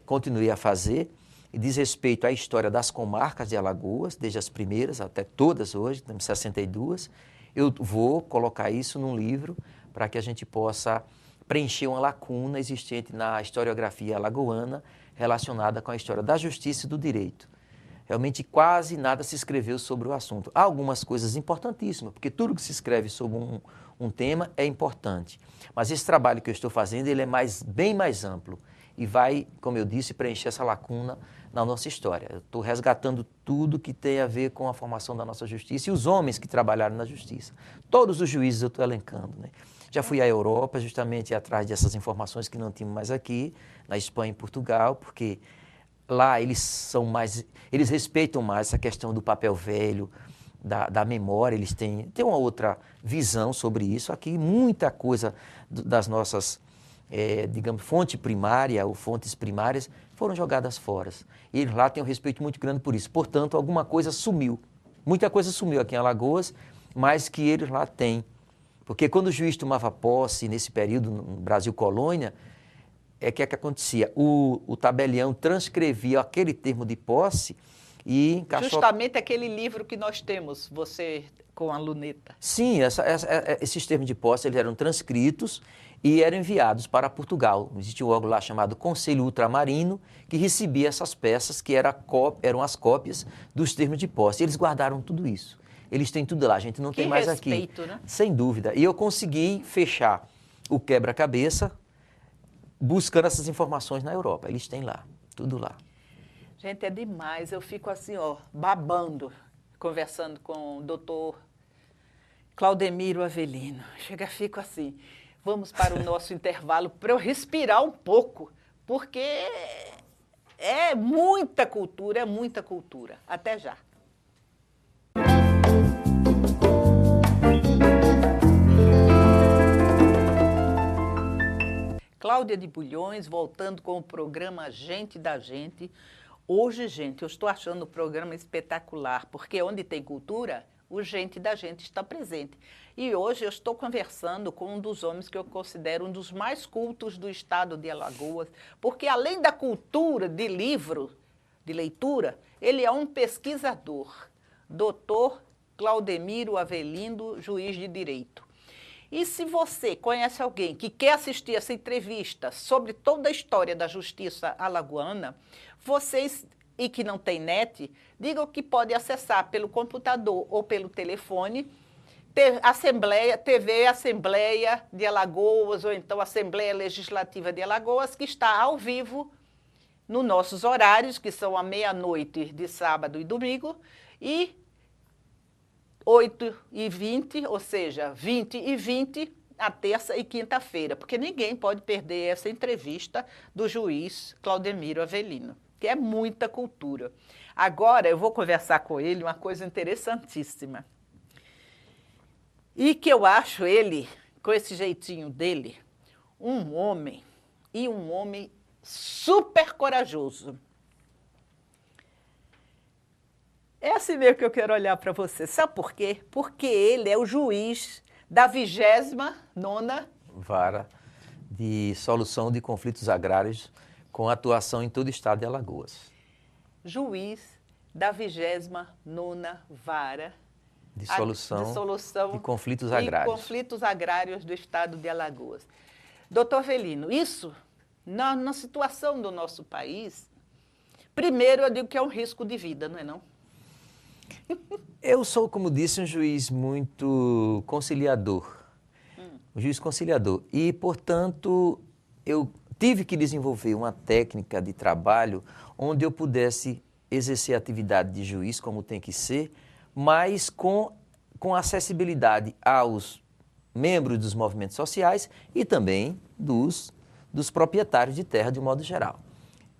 continuei a fazer, e diz respeito à história das comarcas de Alagoas, desde as primeiras até todas hoje, temos 62. Eu vou colocar isso num livro para que a gente possa preencher uma lacuna existente na historiografia alagoana relacionada com a história da justiça e do direito. Realmente quase nada se escreveu sobre o assunto. Há algumas coisas importantíssimas, porque tudo que se escreve sobre um tema é importante. Mas esse trabalho que eu estou fazendo, ele é bem mais amplo e vai, como eu disse, preencher essa lacuna na nossa história. Eu estou resgatando tudo que tem a ver com a formação da nossa justiça e os homens que trabalharam na justiça. Todos os juízes eu estou elencando, né? Já fui à Europa justamente atrás dessas informações que não tínhamos mais aqui, na Espanha e Portugal, porque lá eles respeitam mais essa questão do papel velho, da memória, eles têm uma outra visão sobre isso. Aqui muita coisa das nossas, digamos, fonte primária ou fontes primárias foram jogadas fora. E eles lá têm um respeito muito grande por isso. Portanto, alguma coisa sumiu. Muita coisa sumiu aqui em Alagoas, mas que eles lá têm. Porque quando o juiz tomava posse, nesse período, no Brasil Colônia, que acontecia? O tabelião transcrevia aquele termo de posse e encaixou... Justamente aquele livro que nós temos, você com a luneta. Sim, esses termos de posse eles eram transcritos e eram enviados para Portugal. Existia um órgão lá chamado Conselho Ultramarino, que recebia essas peças, que eram as cópias dos termos de posse. Eles guardaram tudo isso. Eles têm tudo lá, a gente não tem mais aqui. Que respeito, né? Sem dúvida. E eu consegui fechar o quebra-cabeça buscando essas informações na Europa. Eles têm lá, tudo lá. Gente, é demais. Eu fico assim, ó, babando, conversando com o doutor Claudemiro Avelino. Fico assim, vamos para o nosso intervalo para eu respirar um pouco, porque é muita cultura, é muita cultura. Até já. Cláudia de Bulhões, voltando com o programa Gente da Gente. Hoje, gente, eu estou achando o programa espetacular, porque onde tem cultura, o Gente da Gente está presente. E hoje eu estou conversando com um dos homens que eu considero um dos mais cultos do estado de Alagoas, porque além da cultura de livro, de leitura, ele é um pesquisador, doutor Claudemiro Avelino, juiz de direito. E se você conhece alguém que quer assistir essa entrevista sobre toda a história da justiça alagoana, vocês, e que não tem net, digam que pode acessar pelo computador ou pelo telefone, TV Assembleia de Alagoas, ou então Assembleia Legislativa de Alagoas, que está ao vivo nos nossos horários, que são à meia-noite de sábado e domingo, e 8h20, ou seja, 20h20, a terça e quinta-feira, porque ninguém pode perder essa entrevista do juiz Claudemiro Avelino, que é muita cultura. Agora eu vou conversar com ele uma coisa interessantíssima. E que eu acho ele, com esse jeitinho dele, um homem super corajoso. É assim mesmo que eu quero olhar para você. Sabe por quê? Porque ele é o juiz da 29ª Vara de Solução de Conflitos Agrários, com atuação em todo o estado de Alagoas. Juiz da 29ª Vara de Solução de Conflitos Agrários. Conflitos Agrários do estado de Alagoas. Doutor Avelino, isso, na situação do nosso país, primeiro eu digo que é um risco de vida, não é não? Eu sou, como disse, um juiz muito conciliador, um juiz conciliador. E, portanto, eu tive que desenvolver uma técnica de trabalho onde eu pudesse exercer a atividade de juiz, como tem que ser, mas com acessibilidade aos membros dos movimentos sociais e também dos proprietários de terra, de um modo geral.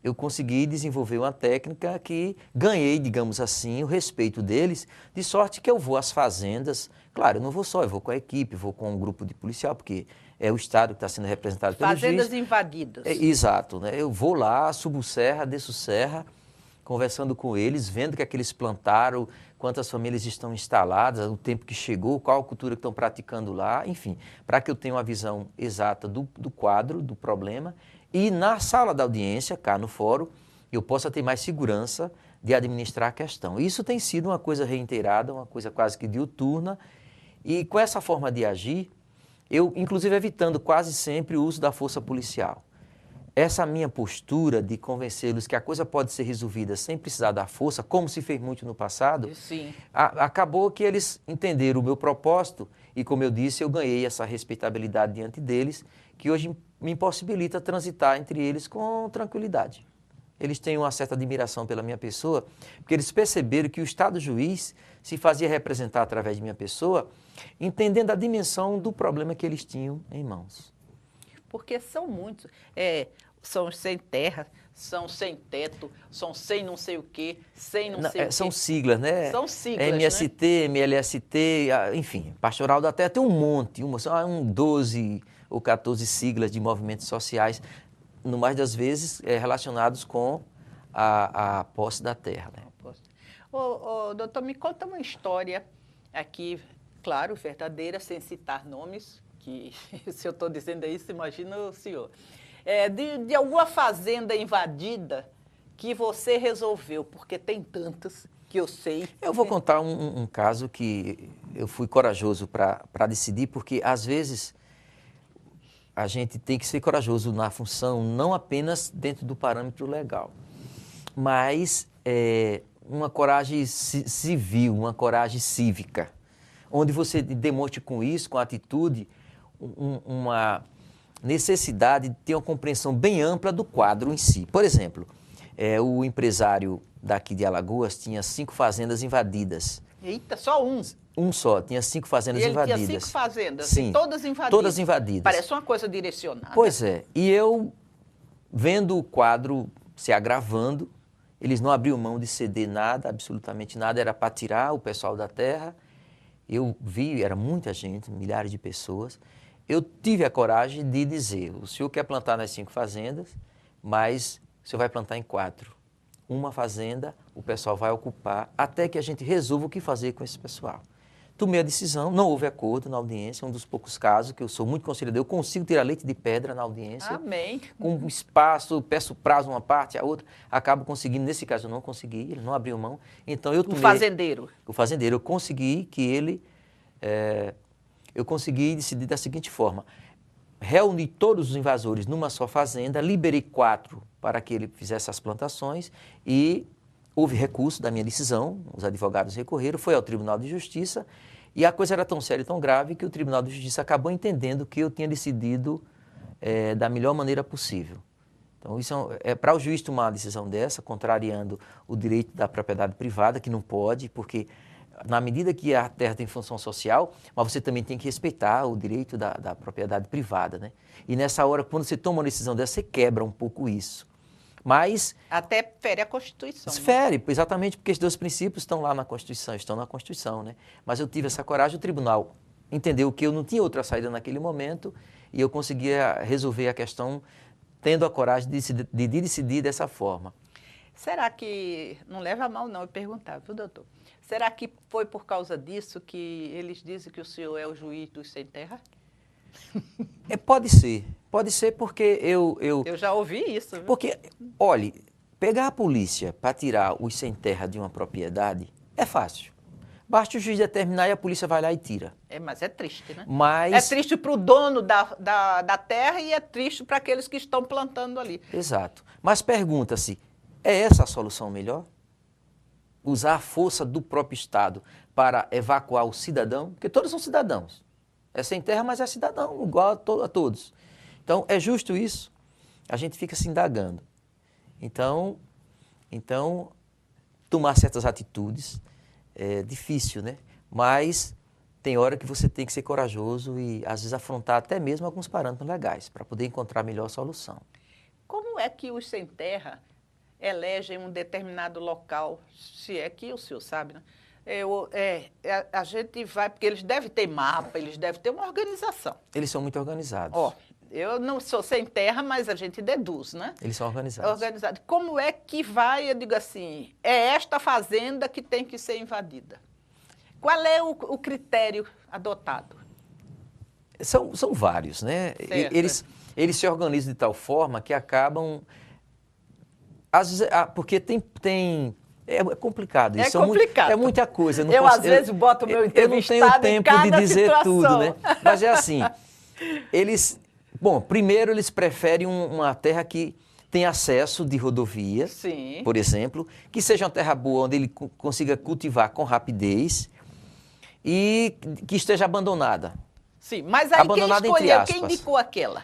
Eu consegui desenvolver uma técnica que ganhei, digamos assim, o respeito deles, de sorte que eu vou às fazendas. Claro, eu não vou só, eu vou com a equipe, vou com um grupo de policial, porque é o Estado que está sendo representado pelo juiz. Fazendas invadidas. Exato, né? Eu vou lá, subo serra, desço serra, conversando com eles, vendo o que é que eles plantaram, quantas famílias estão instaladas, o tempo que chegou, qual a cultura que estão praticando lá, enfim, para que eu tenha uma visão exata do quadro, do problema. E na sala da audiência, cá no fórum, eu possa ter mais segurança de administrar a questão. Isso tem sido uma coisa reiterada, uma coisa quase que diuturna, e com essa forma de agir, eu, inclusive, evitando quase sempre o uso da força policial. Essa minha postura de convencê-los que a coisa pode ser resolvida sem precisar da força, como se fez muito no passado, sim, acabou que eles entenderam o meu propósito e, como eu disse, eu ganhei essa respeitabilidade diante deles, que hoje me impossibilita transitar entre eles com tranquilidade. Eles têm uma certa admiração pela minha pessoa, porque eles perceberam que o Estado juiz se fazia representar através de minha pessoa, entendendo a dimensão do problema que eles tinham em mãos. Porque são muitos. São sem terra, são sem teto, são sem não sei o quê, sem não sei o quê. São siglas, né? São siglas, MST, né? MLST, enfim, Pastoral da Terra tem um monte, 12 ou 14 siglas de movimentos sociais, no mais das vezes relacionados com a posse da terra. Né? Doutor, me conta uma história aqui, claro, verdadeira, sem citar nomes, que se eu estou dizendo isso, imagina o senhor. De alguma fazenda invadida que você resolveu, porque tem tantas que eu sei. Eu vou contar um caso que eu fui corajoso para decidir, porque às vezes a gente tem que ser corajoso na função, não apenas dentro do parâmetro legal, mas uma coragem civil, uma coragem cívica, onde você demonstre com isso, com atitude, uma necessidade de ter uma compreensão bem ampla do quadro em si. Por exemplo, o empresário daqui de Alagoas tinha 5 fazendas invadidas. Eita, só um? Um só, tinha 5 fazendas invadidas. Ele tinha 5 fazendas, sim, e todas invadidas? Todas invadidas. Parece uma coisa direcionada. Pois é, e eu, vendo o quadro se agravando, eles não abriam mão de ceder nada, absolutamente nada, era para tirar o pessoal da terra. Eu vi, era muita gente, milhares de pessoas. Eu tive a coragem de dizer, o senhor quer plantar nas 5 fazendas, mas o senhor vai plantar em 4. Uma fazenda, o pessoal vai ocupar, até que a gente resolva o que fazer com esse pessoal. Tomei a decisão, não houve acordo na audiência, um dos poucos casos que eu sou muito conciliador, eu consigo tirar leite de pedra na audiência. Amém. Com espaço, peço prazo uma parte, a outra, acabo conseguindo, nesse caso eu não consegui, ele não abriu mão, então eu tomei... O fazendeiro. O fazendeiro, eu consegui que ele... eu consegui decidir da seguinte forma, reuni todos os invasores numa só fazenda, liberei 4 para que ele fizesse as plantações e houve recurso da minha decisão, os advogados recorreram, foi ao Tribunal de Justiça e a coisa era tão séria e tão grave que o Tribunal de Justiça acabou entendendo que eu tinha decidido da melhor maneira possível. Então, isso para o juiz tomar uma decisão dessa, contrariando o direito da propriedade privada, que não pode, porque na medida que a terra tem função social, mas você também tem que respeitar o direito da propriedade privada, né? E nessa hora, quando você toma uma decisão dessa, você quebra um pouco isso. Mas... Até fere a Constituição. Fere, né? Exatamente, porque esses 2 princípios estão lá na Constituição, estão na Constituição, né? Mas eu tive essa coragem, o tribunal entendeu que eu não tinha outra saída naquele momento e eu conseguia resolver a questão tendo a coragem de decidir dessa forma. Será que, não leva a mal não eu perguntar, viu, doutor? Será que foi por causa disso que eles dizem que o senhor é o juiz dos sem terra? Pode ser porque eu já ouvi isso. Viu? Porque, olhe, pegar a polícia para tirar os sem terra de uma propriedade é fácil. Basta o juiz determinar e a polícia vai lá e tira. Mas é triste, né? Mas... É triste para o dono da terra e é triste para aqueles que estão plantando ali. Exato. Mas pergunta-se, é essa a solução melhor? Usar a força do próprio Estado para evacuar o cidadão? Porque todos são cidadãos. É sem terra, mas é cidadão, igual a todos. Então, é justo isso? A gente fica se indagando. Então, tomar certas atitudes é difícil, né? Mas tem hora que você tem que ser corajoso e, às vezes, afrontar até mesmo alguns parâmetros legais para poder encontrar a melhor solução. Como é que os sem terra elegem um determinado local, se é que o senhor sabe, né? A gente vai, porque eles devem ter mapa, eles devem ter uma organização. Eles são muito organizados. Eu não sou sem terra, mas a gente deduz, né? Eles são organizados. Como é que vai, eu digo assim, é esta fazenda que tem que ser invadida? Qual é o critério adotado? São vários, né? Eles se organizam de tal forma que acabam... Às vezes, porque é complicado isso. É complicado. É muita coisa. Às vezes, boto o meu entrevistado eu não tenho tempo de dizer situação. tudo, né? Mas é assim, primeiro eles preferem uma terra que tem acesso de rodovia, sim, por exemplo, que seja uma terra boa, onde ele consiga cultivar com rapidez e que esteja abandonada. Sim, mas aí abandonada, quem escolheu, quem indicou aquela?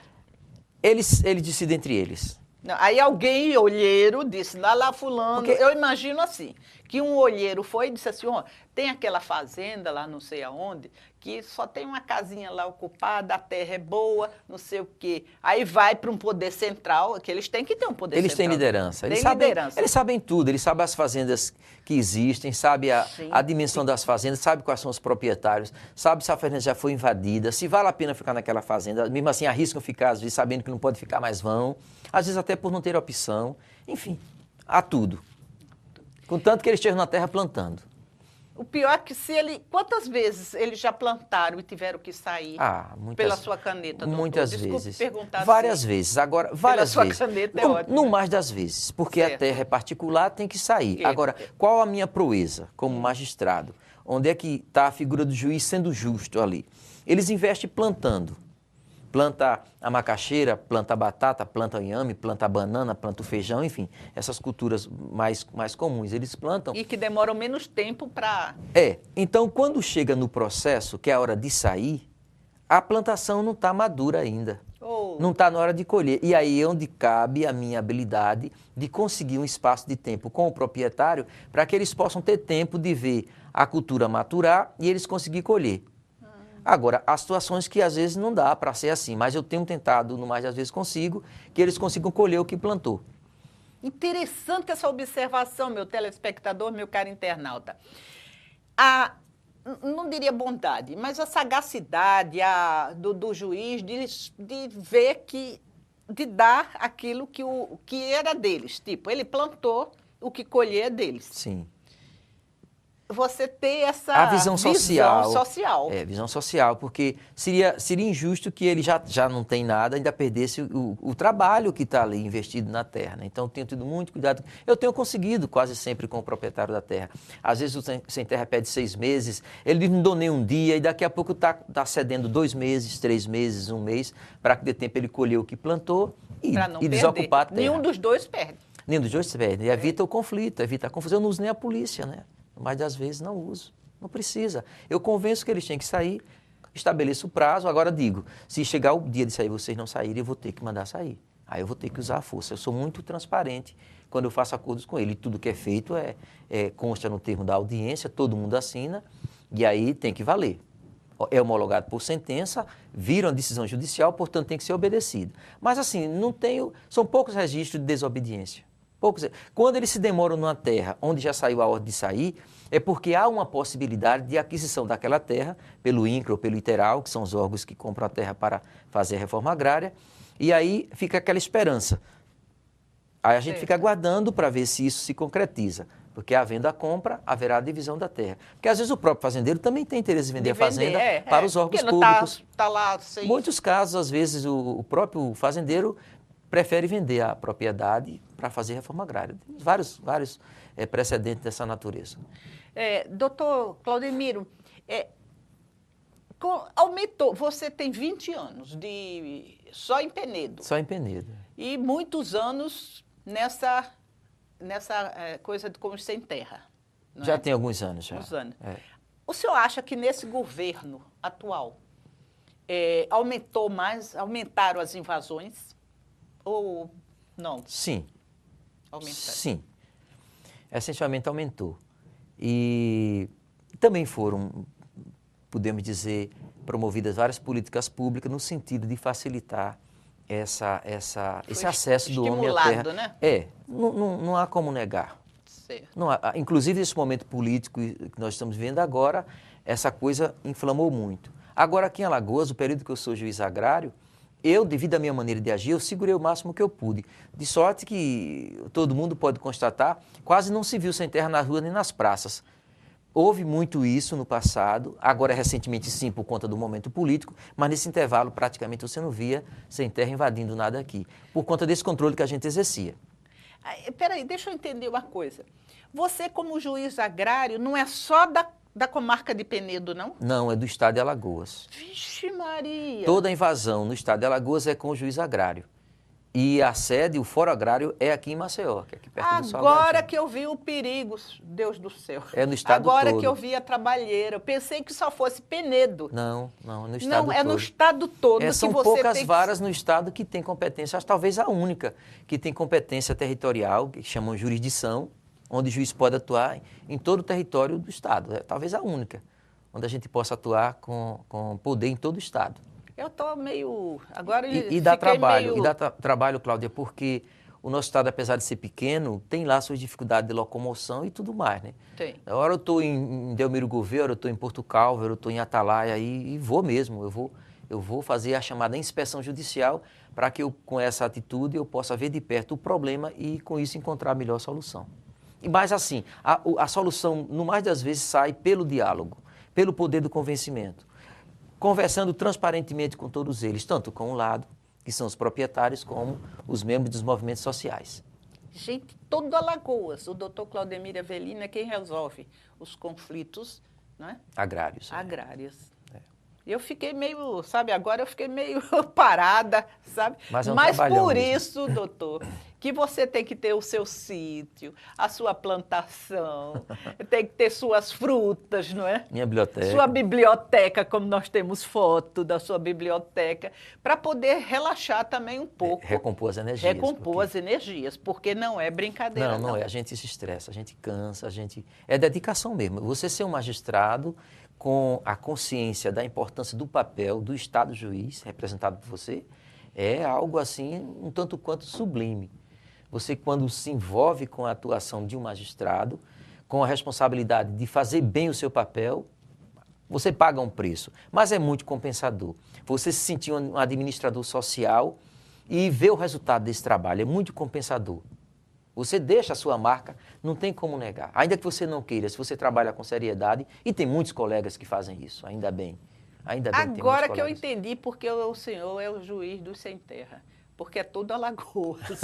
Eles decidem entre eles. Não, aí alguém, olheiro, disse, lá fulano, Porque- eu imagino assim, que um olheiro foi e disse assim, ó, tem aquela fazenda lá não sei aonde, que só tem uma casinha lá ocupada, a terra é boa, não sei o quê. Aí vai para um poder central, que eles têm que ter um poder Eles central. têm liderança. Tem liderança. Eles sabem tudo, eles sabem as fazendas que existem, sabem Sim, a dimensão das fazendas, sabem quais são os proprietários, sabem se a fazenda já foi invadida, se vale a pena ficar naquela fazenda. Mesmo assim, arriscam ficar, às vezes, sabendo que não pode ficar, mas vão. Às vezes até por não ter opção. Enfim, há tudo. Contanto que eles estejam na terra plantando. O pior é que se ele... Quantas vezes eles já plantaram e tiveram que sair pela sua caneta, doutor? Muitas Desculpe vezes. perguntar Várias assim. vezes. Agora, várias sua vezes. caneta é não, ótimo, não né? mais das vezes, porque Certo. a terra é particular, tem que sair. Que- Agora, qual a minha proeza como magistrado? Onde é que está a figura do juiz sendo justo ali? Eles investem plantando. Planta a macaxeira, planta a batata, planta o inhame, planta a banana, planta o feijão, enfim, essas culturas mais comuns, eles plantam. E que demoram menos tempo para... Então quando chega no processo, que é a hora de sair, a plantação não está madura ainda, não está na hora de colher. E aí é onde cabe a minha habilidade de conseguir um espaço de tempo com o proprietário para que eles possam ter tempo de ver a cultura maturar e eles conseguirem colher. Agora, há situações que às vezes não dá para ser assim, mas eu tenho tentado, no mais das vezes consigo, que eles consigam colher o que plantou. Interessante essa observação, meu telespectador, meu caro internauta. Não diria bondade, mas a sagacidade do juiz de ver que, de dar aquilo que era deles. Tipo, ele plantou, o que colher é deles. Sim. Você ter essa A visão social. Visão social, porque seria injusto que ele já não tem nada, ainda perdesse o trabalho que está ali investido na terra. Né? Então, eu tenho tido muito cuidado. Eu tenho conseguido quase sempre com o proprietário da terra. Às vezes, o sem terra pede 6 meses, ele não deu nem um dia, e daqui a pouco está cedendo 2 meses, 3 meses, 1 mês, para que dê tempo ele colher o que plantou e desocupar a terra. Nenhum dos dois perde. Nenhum dos dois perde. E evita o conflito, evita a confusão. Eu não uso nem a polícia, né? Mas das vezes não uso, não precisa. Eu convenço que eles têm que sair, estabeleço o prazo, agora digo, se chegar o dia de sair vocês não saírem, eu vou ter que mandar sair. Aí eu vou ter que usar a força. Eu sou muito transparente quando eu faço acordos com ele. Tudo que é feito consta no termo da audiência, todo mundo assina, e aí tem que valer. É homologado por sentença, vira uma decisão judicial, portanto tem que ser obedecido. Mas assim, são poucos registros de desobediência. Quando eles se demoram numa terra onde já saiu a ordem de sair, é porque há uma possibilidade de aquisição daquela terra pelo INCRA ou pelo ITERAL, que são os órgãos que compram a terra para fazer a reforma agrária, e aí fica aquela esperança. Aí a gente fica aguardando para ver se isso se concretiza, porque havendo a compra, haverá a divisão da terra. Porque às vezes o próprio fazendeiro também tem interesse em vender a fazenda para os órgãos públicos. Tá lá sem... Muitos casos, às vezes, o próprio fazendeiro prefere vender a propriedade para fazer reforma agrária. Temos vários precedentes dessa natureza. Doutor Claudemiro, aumentou, você tem 20 anos só em Penedo. Só em Penedo. E muitos anos nessa coisa de como sem terra. Já tem alguns anos. Já. Alguns anos. O senhor acha que nesse governo atual aumentaram as invasões? Ou não? Sim. Aumentaram. Sim. Essencialmente aumentou. E também foram, podemos dizer, promovidas várias políticas públicas no sentido de facilitar esse acesso do homem à terra. Né? Não há como negar. Certo. Não há, inclusive, nesse momento político que nós estamos vivendo agora, essa coisa inflamou muito. Agora, aqui em Alagoas, o período que eu sou juiz agrário, eu, devido à minha maneira de agir, eu segurei o máximo que eu pude. De sorte que todo mundo pode constatar, quase não se viu sem terra na rua nem nas praças. Houve muito isso no passado, agora recentemente sim por conta do momento político, mas nesse intervalo praticamente você não via sem terra invadindo nada aqui, por conta desse controle que a gente exercia. Peraí, deixa eu entender uma coisa. Você, como juiz agrário, não é só da comarca de Penedo, não? Não, é do estado de Alagoas. Vixe Maria! Toda a invasão no estado de Alagoas é com o juiz agrário. E a sede, o Fórum Agrário, é aqui em Maceió, que é aqui perto do Salgadinho. Agora que eu vi o perigo, Deus do céu. É no estado Agora todo. que eu vi a trabalheira. Eu pensei que só fosse Penedo. Não, é no estado todo. Não, é no estado todo que São você poucas tem varas no estado que tem competência, acho talvez a única, que tem competência territorial, que chamam jurisdição, onde o juiz pode atuar em todo o território do estado. É talvez a única, onde a gente possa atuar com poder em todo o estado. Eu estou meio... Agora E dá trabalho, meio... trabalho, Cláudia, porque o nosso estado, apesar de ser pequeno, tem lá suas dificuldades de locomoção e tudo mais, né? Tem. Agora eu estou em Delmiro Gouveia, eu estou em Porto Calvo, eu estou em Atalaia e vou mesmo, eu vou fazer a chamada inspeção judicial para que eu, com essa atitude, eu possa ver de perto o problema e, com isso, encontrar a melhor solução. Mas, assim, a solução, no mais das vezes, sai pelo diálogo, pelo poder do convencimento, conversando transparentemente com todos eles, tanto com o lado, que são os proprietários, como os membros dos movimentos sociais. Gente, todo Alagoas, o doutor Claudemir Avelino é quem resolve os conflitos, né? Agrários. Agrários. Eu fiquei meio, sabe, agora eu fiquei meio parada, sabe? Mas é um Mas trabalhão por mesmo. isso, doutor, que você tem que ter o seu sítio, a sua plantação, tem que ter suas frutas, não é? Minha biblioteca. Sua biblioteca, como nós temos foto da sua biblioteca, para poder relaxar também um pouco. Recompor as energias. Recompor as energias, porque não é brincadeira. Não é. A gente se estressa, a gente cansa, é dedicação mesmo. Você ser um magistrado com a consciência da importância do papel do Estado juiz, representado por você, é algo assim, um tanto quanto sublime. Você, quando se envolve com a atuação de um magistrado, com a responsabilidade de fazer bem o seu papel, você paga um preço, mas é muito compensador. Você se sentir um administrador social e ver o resultado desse trabalho, é muito compensador. Você deixa a sua marca, não tem como negar. Ainda que você não queira, se você trabalha com seriedade, e tem muitos colegas que fazem isso, ainda bem. Ainda bem Agora que eu entendi porque o senhor é o juiz dos sem terra. Porque é todo Alagoas.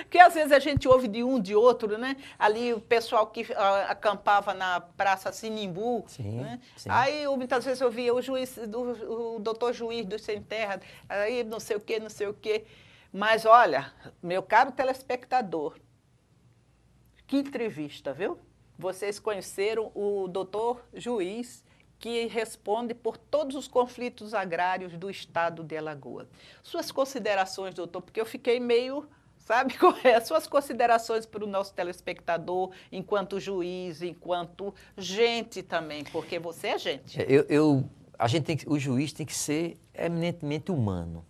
Porque às vezes a gente ouve de um, de outro, né? Ali o pessoal que acampava na Praça Sinimbu. Sim, né? sim. Aí muitas vezes eu via o doutor juiz dos sem terra, aí não sei o quê, não sei o quê. Mas olha, meu caro telespectador, que entrevista, viu? Vocês conheceram o doutor juiz que responde por todos os conflitos agrários do estado de Alagoas. Suas considerações, doutor, porque eu fiquei meio, sabe, qual é? Suas considerações para o nosso telespectador, enquanto juiz, enquanto gente também, porque você é gente. O juiz tem que ser eminentemente humano.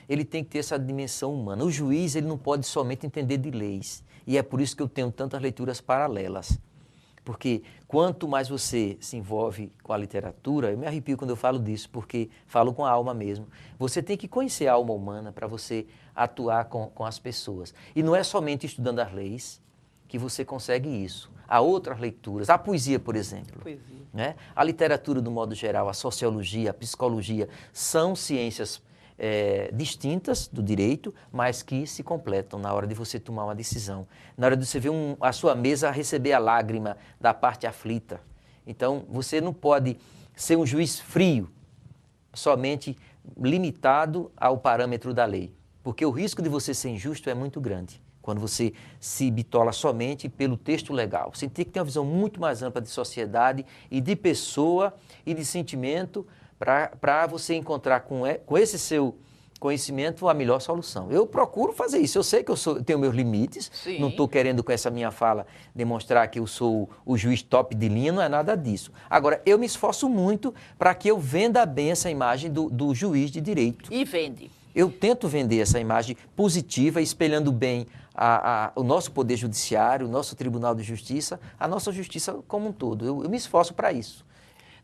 Ele tem que ter essa dimensão humana. O juiz, ele não pode somente entender de leis. E é por isso que eu tenho tantas leituras paralelas. Porque quanto mais você se envolve com a literatura, eu me arrepio quando eu falo disso, porque falo com a alma mesmo. Você tem que conhecer a alma humana para você atuar com as pessoas. E não é somente estudando as leis que você consegue isso. Há outras leituras, a poesia, por exemplo. Poesia. Né? A literatura, do modo geral, a sociologia, a psicologia, são ciências distintas do direito, mas que se completam na hora de você tomar uma decisão. Na hora de você ver a sua mesa receber a lágrima da parte aflita. Então, você não pode ser um juiz frio, somente limitado ao parâmetro da lei. Porque o risco de você ser injusto é muito grande, quando você se bitola somente pelo texto legal. Você tem que ter uma visão muito mais ampla de sociedade e de pessoa e de sentimento, para você encontrar com esse seu conhecimento a melhor solução. Eu procuro fazer isso. Eu sei que eu tenho meus limites. Sim. Não estou querendo, com essa minha fala, demonstrar que eu sou o juiz top de linha, não é nada disso. Agora, eu me esforço muito para que eu venda bem essa imagem do juiz de direito. E vende. Eu tento vender essa imagem positiva, espelhando bem o nosso Poder Judiciário, o nosso Tribunal de Justiça, a nossa justiça como um todo. Eu me esforço para isso.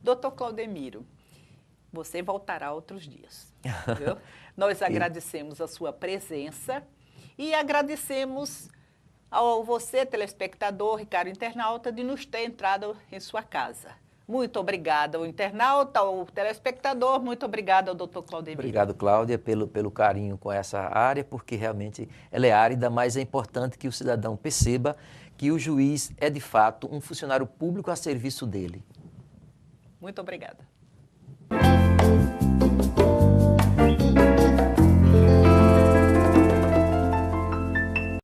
Doutor Claudemiro, você voltará outros dias. Viu? Nós agradecemos a sua presença e agradecemos ao você, telespectador e caro internauta, de nos ter entrado em sua casa. Muito obrigada ao internauta, ao telespectador, muito obrigada ao doutor Claudemiro. Obrigado, Cláudia, pelo carinho com essa área, porque realmente ela é árida, mas é importante que o cidadão perceba que o juiz é, de fato, um funcionário público a serviço dele. Muito obrigada.